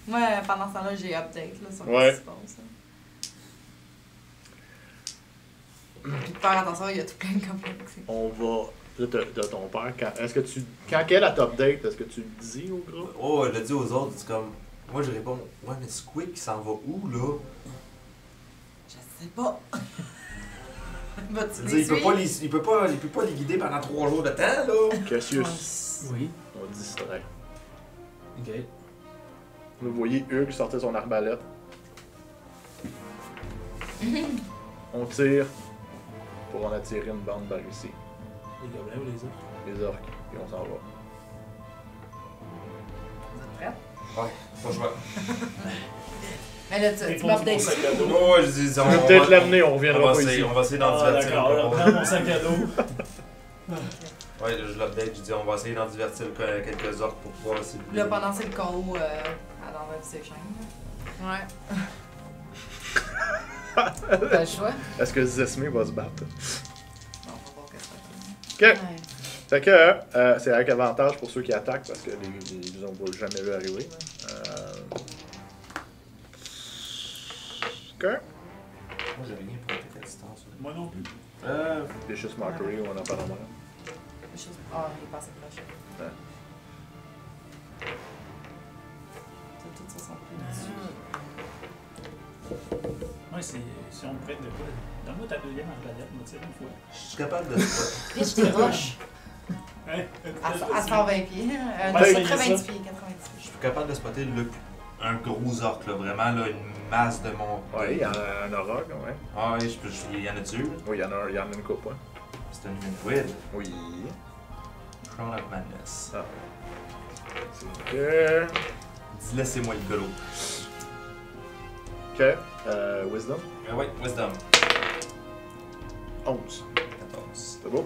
moi, pendant ce temps-là, j'ai update là, sur
Ouais.
ce qui se passe. Puis faire attention, il y a tout plein de complexes.
On va. Là, t'as ton père. Est-ce que tu. Quand qu'elle a top date, est-ce que tu le dis au groupe?
Oh, elle l'a dit aux autres, c'est comme. Moi, je réponds, ouais, mais Squeak, il s'en va où, là?
Je sais pas. Vas-tu
Je veux
les
dire, il peut
suivre?
pas les guider pendant 3 jours de temps, là.
Cassius,
Oui.
on distrait.
Ok.
Vous voyez Hugues sortir son arbalète. On tire pour en attirer une bande par ici.
Les gobelins ou les autres?
Les orques. Et on s'en va.
Vous êtes prêts?
Ouais, pas je vois.
Mais là, tu
Réponds-moi
m'updates.
sac à dos.
Oh, je dis,
Tu peux peut-être l'amener, on
on
reviendra
va
pas
essayer,
ici.
on va essayer d'en
Ah,
divertir
d'accord,
un
alors
peu.
prends mon sac à dos.
Ouais, je l'update, je dis, on va essayer d'en divertir quelques orques pour pouvoir essayer de.
Là, pendant c'est le KO dans notre séchage.
Ouais. Pas le choix.
Est-ce que Zesme va se battre?
Bon, on va voir qu'est-ce que ça fait.
Ok.
Ouais.
Fait que c'est avec avantage pour ceux qui attaquent parce que les ont pas jamais vu arriver. Là. Ok.
Moi, j'avais rien pour attaquer à distance.
Moi non plus.
Vicious Mockery, on en parle en moins.
Ah, il est passé proche.
Ouais.
Tout ça sont plus dessus.
Ouais, si on me prête de quoi. Donne-moi ta deuxième arbalète, moi, tire une fois.
Je suis capable de spotter.
Bitch, t'es roche.
Hein?
À 120 pieds.
Ouais,
90
ça.
pieds, 90
Je
pieds.
suis capable de spotter un gros orc, là, vraiment là, une masse de mon.
Oui, il y en a un orog, ouais.
Ah oui, il y en a dessus.
Oui, il y en a une coupe, ouais.
C'est un humanoid.
Oui.
Crown of Madness.
Ah. C'est que...
Dis laissez-moi le golo.
Ok. Wisdom.
Ah ouais, Wisdom.
11.
14.
C'est beau?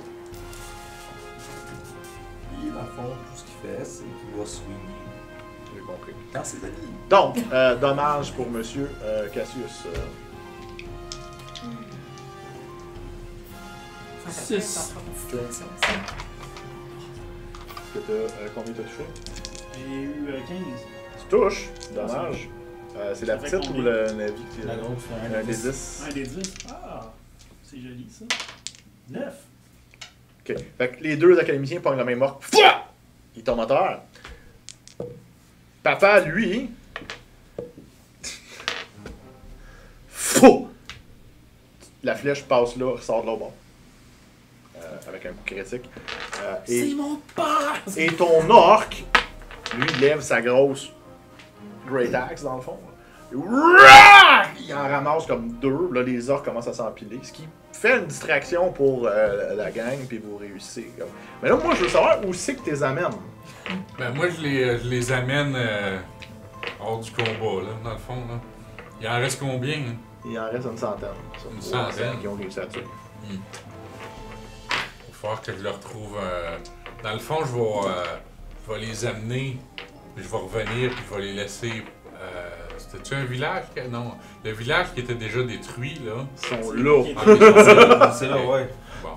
Puis, dans le fond, tout ce qu'il fait, c'est qu'il va swinger.
J'ai compris.
Dans ses amis.
Donc, dommage pour Monsieur Cassius.
Ça fait
Six.
ta propre situation aussi.
Que t'as, combien t'as touché?
J'ai eu 15.
Tu touches. Dommage. C'est la
Ça fait
petite ou
combien?
le Navi qui
La grosse,
un des 10.
Un des 10. Ah, c'est joli ça. 9.
Ok. Fait que les deux académiciens pognent la même orque. Fouah! Il tombe à terre. Papa, lui. Fou! La flèche passe là, ressort de l'autre bord. Avec un coup critique.
C'est mon père!
Et ton orque, lui, il lève sa grosse Great Axe dans le fond. Et il en ramasse comme deux. Là, les orques commencent à s'empiler. Ce qui fait une distraction pour la gang, puis vous réussissez. Comme. Mais là, moi, je veux savoir où c'est que tu les amènes.
Ben, moi, je les amène hors du combat, là, dans le fond. Là. Il en reste combien? Hein?
Il en reste une centaine.
Une centaine?
Qui ont réussi à tuer.
Il va falloir que je le retrouve. Dans le fond, je vais les amener, puis je vais revenir, puis je vais les laisser. C'était-tu un village? Non. Le village qui était déjà détruit, là.
Ils sont là.
C'est là, ouais.
Bon.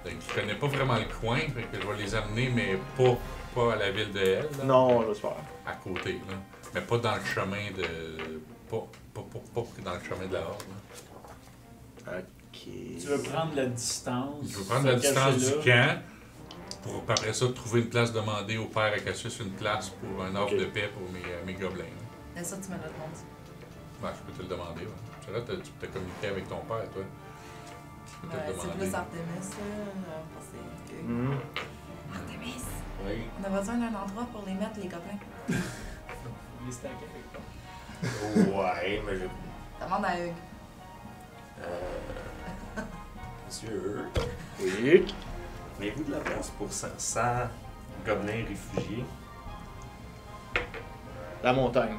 Donc, je connais pas vraiment le coin, fait que je vais les amener, mais pas à la ville de Elle. Là,
Non, j'espère.
à côté, là. Mais pas dans le chemin de. Pas dans le chemin de la Horde. Là.
Ok.
Tu veux prendre la distance.
Je veux prendre la distance du camp pour puis après ça trouver une place, demander au père Acacius une place pour un offre
Ok.
de paix pour mes gobelins.
Mais ça, tu me le demandes.
Ben, je peux te le demander. Ouais. C'est vrai, tu peux te communiquer avec ton père, toi. Je peux te
Ouais,
le
c'est
demander.
plus Artemis, là. Parce que...
Mhm.
Artemis!
Oui.
On a besoin d'un endroit pour les mettre, les copains.
Les stacks avec toi.
Ouais, mais je.
Demande à Hugues.
Monsieur,
Oui.
avez-vous de la place pour 100 gobelins réfugiés?
La montagne.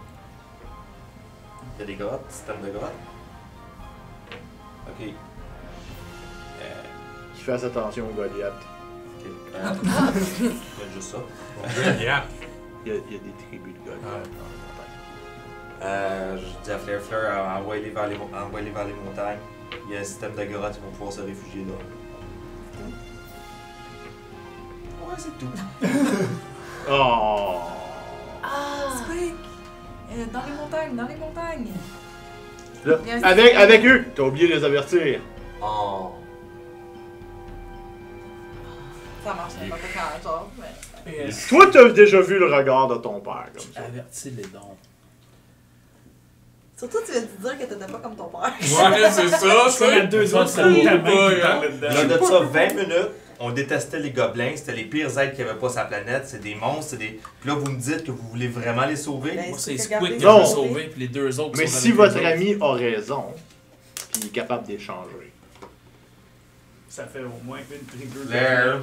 Il y a des grottes, système de grottes? Ok.
Qui fasse attention aux Goliaths.
Ok. Il y a juste ça.
Yeah.
Il y a des tribus de Goliaths dans la montagne.
Je dis à Flair Fleur, envoyez-les vers les montagnes. Il y a un système de grottes, ils vont pouvoir se réfugier là. Ouais, c'est tout.
Oh!
Squeak! Dans les montagnes, dans les montagnes!
Là,
Il y a un
avec eux! T'as oublié de les avertir.
Oh.
Ça marche pas quand, genre, mais...
Toi, t'as déjà vu le regard de ton père comme ça.
Avertis les dons.
Surtout, tu viens de dire que t'étais pas comme ton père.
Ouais, c'est ça,
C'est la
ça.
deux autres, c'est
Oh
ta main
boy,
qui
hein.
parlait dedans.
Là, de ça, 20 minutes, on détestait les gobelins, c'était les pires êtres qu'il n'y avait pas sur la planète, c'est des monstres, c'est des. Puis là, vous me dites que vous voulez vraiment les sauver?
Ben,
Moi, c'est
que
Squid
garder-
que je veux
Non.
sauver, puis les deux autres
Mais
sont
si
avec
votre
eux autres.
ami a raison, puis il est capable d'échanger.
Ça fait au moins une tribu.
Flair,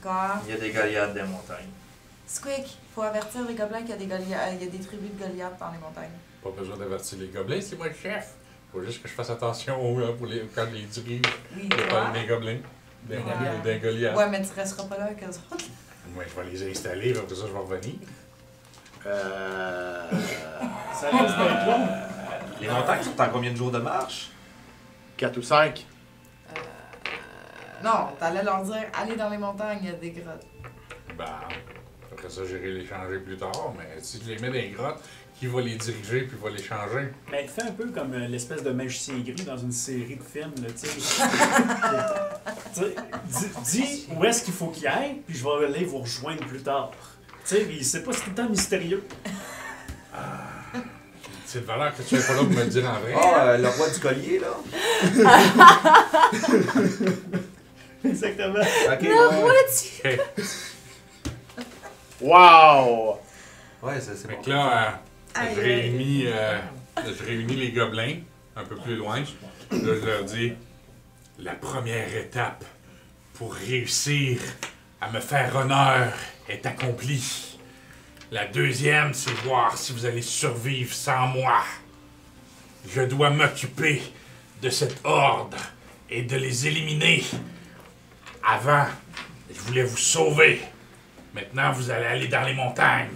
Quoi?
il y a des Goliaths des montagnes.
Squeak, faut avertir les gobelins qu'il y a des Goliaths, il y a des tribus de Goliaths dans les montagnes.
Pas besoin d'avertir les gobelins, c'est moi le chef. Faut juste que je fasse attention quand je les dirige.
Oui,
Je
toi?
parle des gobelins. D'un Goliath.
Ouais, mais tu resteras pas là avec eux autres.
Moi, je vais les installer, après ça, je vais revenir.
Ça reste d'être long.
Les montagnes sont en combien de jours de marche?
4 ou 5.
Non, t'allais leur dire, allez dans les montagnes, il y a des grottes.
Ben, après ça, j'irai les changer plus tard, mais si je les mets dans les grottes, qui va les diriger puis va les changer?
Mais fais un peu comme l'espèce de magicien gris dans une série de films, là, tu sais. Dis où est-ce qu'il faut qu'il aille, puis je vais aller vous rejoindre plus tard. Tu sais, c'est pas, c'est tout le temps mystérieux.
C'est de valeur que tu sois pas là pour me le dire en vrai.
Ah, le roi du collier, là.
Exactement.
Ok, ouais.
Ok.
Wow!
Ouais, c'est
Fait
bon.
que là,
Aïe,
je réunis les gobelins un peu plus loin. Là, je leur dis la première étape pour réussir à me faire honneur est accomplie. La deuxième, c'est voir si vous allez survivre sans moi. Je dois m'occuper de cette horde et de les éliminer. Avant, je voulais vous sauver. Maintenant, vous allez aller dans les montagnes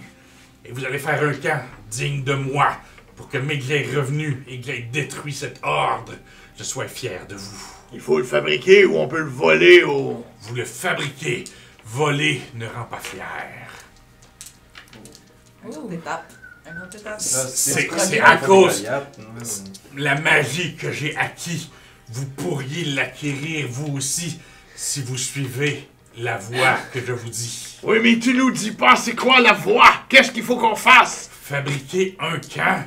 et vous allez faire un camp digne de moi pour que Migray revenu et que j'aille détruit cette horde, je sois fier de vous.
Il faut le fabriquer ou on peut le voler au...
Vous le fabriquez. Voler ne rend pas fier.
Un autre étape. Un autre étape.
C'est à cause de la magie que j'ai acquis. Vous pourriez l'acquérir vous aussi si vous suivez la voie que je vous dis.
Oui, mais tu nous dis pas c'est quoi la voie? Qu'est-ce qu'il faut qu'on fasse?
Fabriquez un camp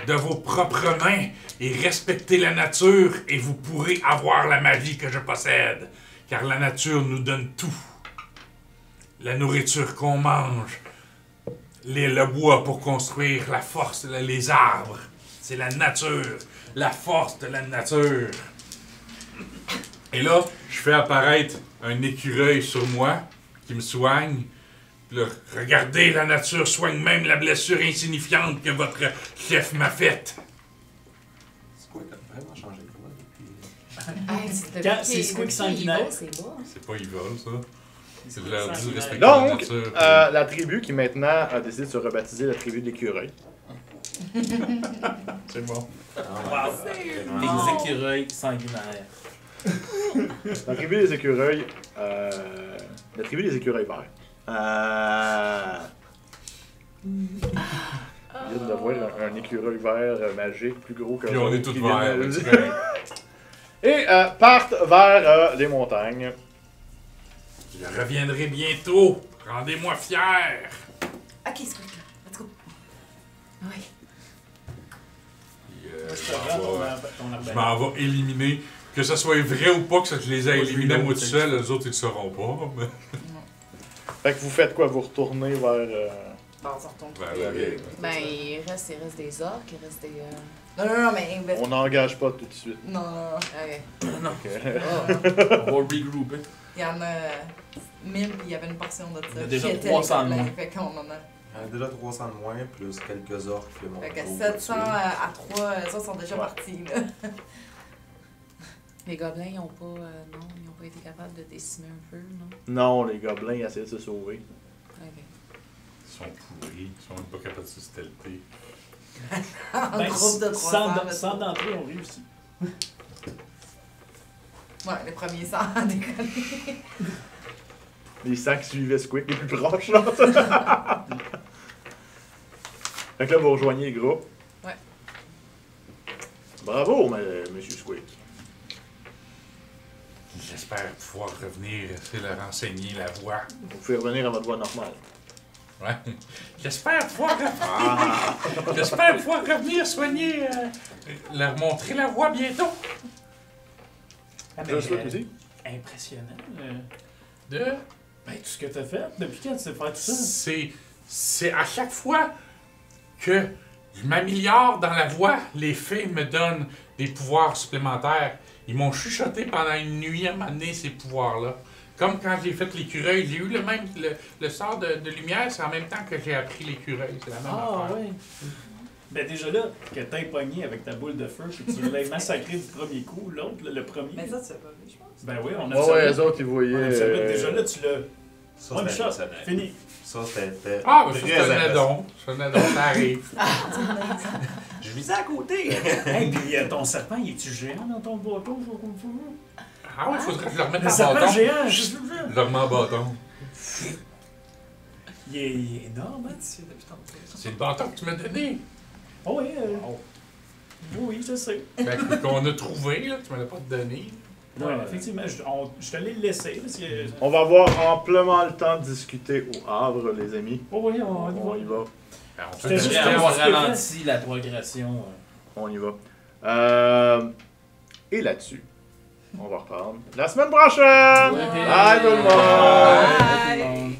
de vos propres mains et respectez la nature et vous pourrez avoir la magie que je possède. Car la nature nous donne tout. La nourriture qu'on mange, le bois pour construire, la force, les arbres. C'est la nature, la force de la nature. Et là, je fais apparaître un écureuil sur moi qui me soigne. Puis là, regardez, la nature soigne même la blessure insignifiante que votre chef m'a faite.
C'est quoi, t'as vraiment changé de voix depuis...
Quand c'est Squeak sanguinaire.
C'est bas.
C'est pas evil, ça. C'est de leur dire
sanguinaire.
respecter la
Donc,
nature.
la tribu qui maintenant a décidé de se rebaptiser la tribu de l'écureuil.
C'est bon.
Wow.
Des écureuils sanguinaires.
La tribu des écureuils... la tribu des écureuils verts. Il vient d'avoir un écureuil vert magique plus gros que
Puis on est tous
qui
verts.
vient de-
c'est correct.
Et partent vers les montagnes.
Je reviendrai bientôt. Rendez-moi fier.
Ok, Squeak, let's go.
Oui.
Puis,
Je te
je
rends
m'en vais-
ton
je
arbalète.
m'en vais éliminer. Que ce soit vrai ou pas que je les ai
Moi, je
éliminés
l'ai
moi
pas,
tout
c'est
seul, les autres ils le sauront pas. Mais...
Fait que vous faites quoi? Vous retournez vers...
Bon, on s'en retourne.
Ben,
Ben, il reste des orques, il reste des.
Non, mais...
On n'engage pas tout de suite.
Non, non, non.
Ok.
Ok.
On va regrouper.
Il y en a 1000, puis il y avait une portion de ça.
Il y a déjà
qui était
300 de
les
moins.
gobelins, Fait qu'on en a...
Il y en a déjà 300 de moins, plus quelques orques que mon
Fait que
gros
700
tué.
à 3, ça sont déjà
Ouais.
partis, là.
Les gobelins, ils ont pas. Non, ils ont pas été capables de décimer un peu, non?
Non, les gobelins essaient de se sauver.
Ok.
Ils sont pourris, ils sont même pas capables de se stelter.
En
Ben,
groupe de 300.
100 d'entre eux ont réussi.
Ouais, les premiers 100 à décoller.
Les 100 qui suivaient Squeak, les plus proches, là. Fait que là, vous rejoignez le groupe.
Ouais.
Bravo, monsieur Squeak.
J'espère pouvoir revenir et leur enseigner la voie.
Vous pouvez revenir à votre voix normale.
Ouais. J'espère pouvoir revenir. J'espère pouvoir revenir soigner, leur montrer la voie bientôt.
Ah,
Je souhaite aussi.
Impressionnant.
De...
Ben, tout ce que t'as fait, depuis quand tu sais faire tout ça?
C'est à chaque fois que je m'améliore dans la voie, les fées me donnent des pouvoirs supplémentaires. Ils m'ont chuchoté pendant une nuit à m'amener ces pouvoirs-là. Comme quand j'ai fait l'écureuil, j'ai eu le sort de lumière, c'est en même temps que j'ai appris l'écureuil. C'est la même affaire.
Ouais. Ben, déjà là, que t'aies pogné avec ta boule de feu, puis que tu l'aies massacré du premier coup, l'autre, le premier.
Mais ça, tu l'as pas vu, je pense.
Ben oui, on a
Ouais,
observé.
les autres, ils voyaient.
On a observé. Déjà là, tu l'as.
Ça,
One
c'était
shot,
impressionnant.
fini.
Ça, c'était
Ah, ben ça,
très
c'est un
impressionnant.
addon. C'est un addon, ça arrive.
Je visais à côté.
Hey, puis ton serpent, il est-tu géant dans ton bâton?
Ah ouais, faudrait que je le remette
Le
en
serpent
bâton.
géant!
Je le remets en bâton.
Il est énorme, hein?
C'est le bâton que tu m'as donné.
Oh oui, oui, je sais.
Qu'on a trouvé, là, que tu m'as pas donné.
Ouais, effectivement, je te l'ai laissé. Parce que...
On va avoir amplement le temps de discuter au Havre, les amis.
Oh oui, on y va.
On y va.
Ben, on
C'était
peut
juste
faire-
un-
On ralentit la progression.
On y va. Et là-dessus, on va reprendre la semaine prochaine!
Ouais.
Bye tout le monde!
Bye.
Tout le monde.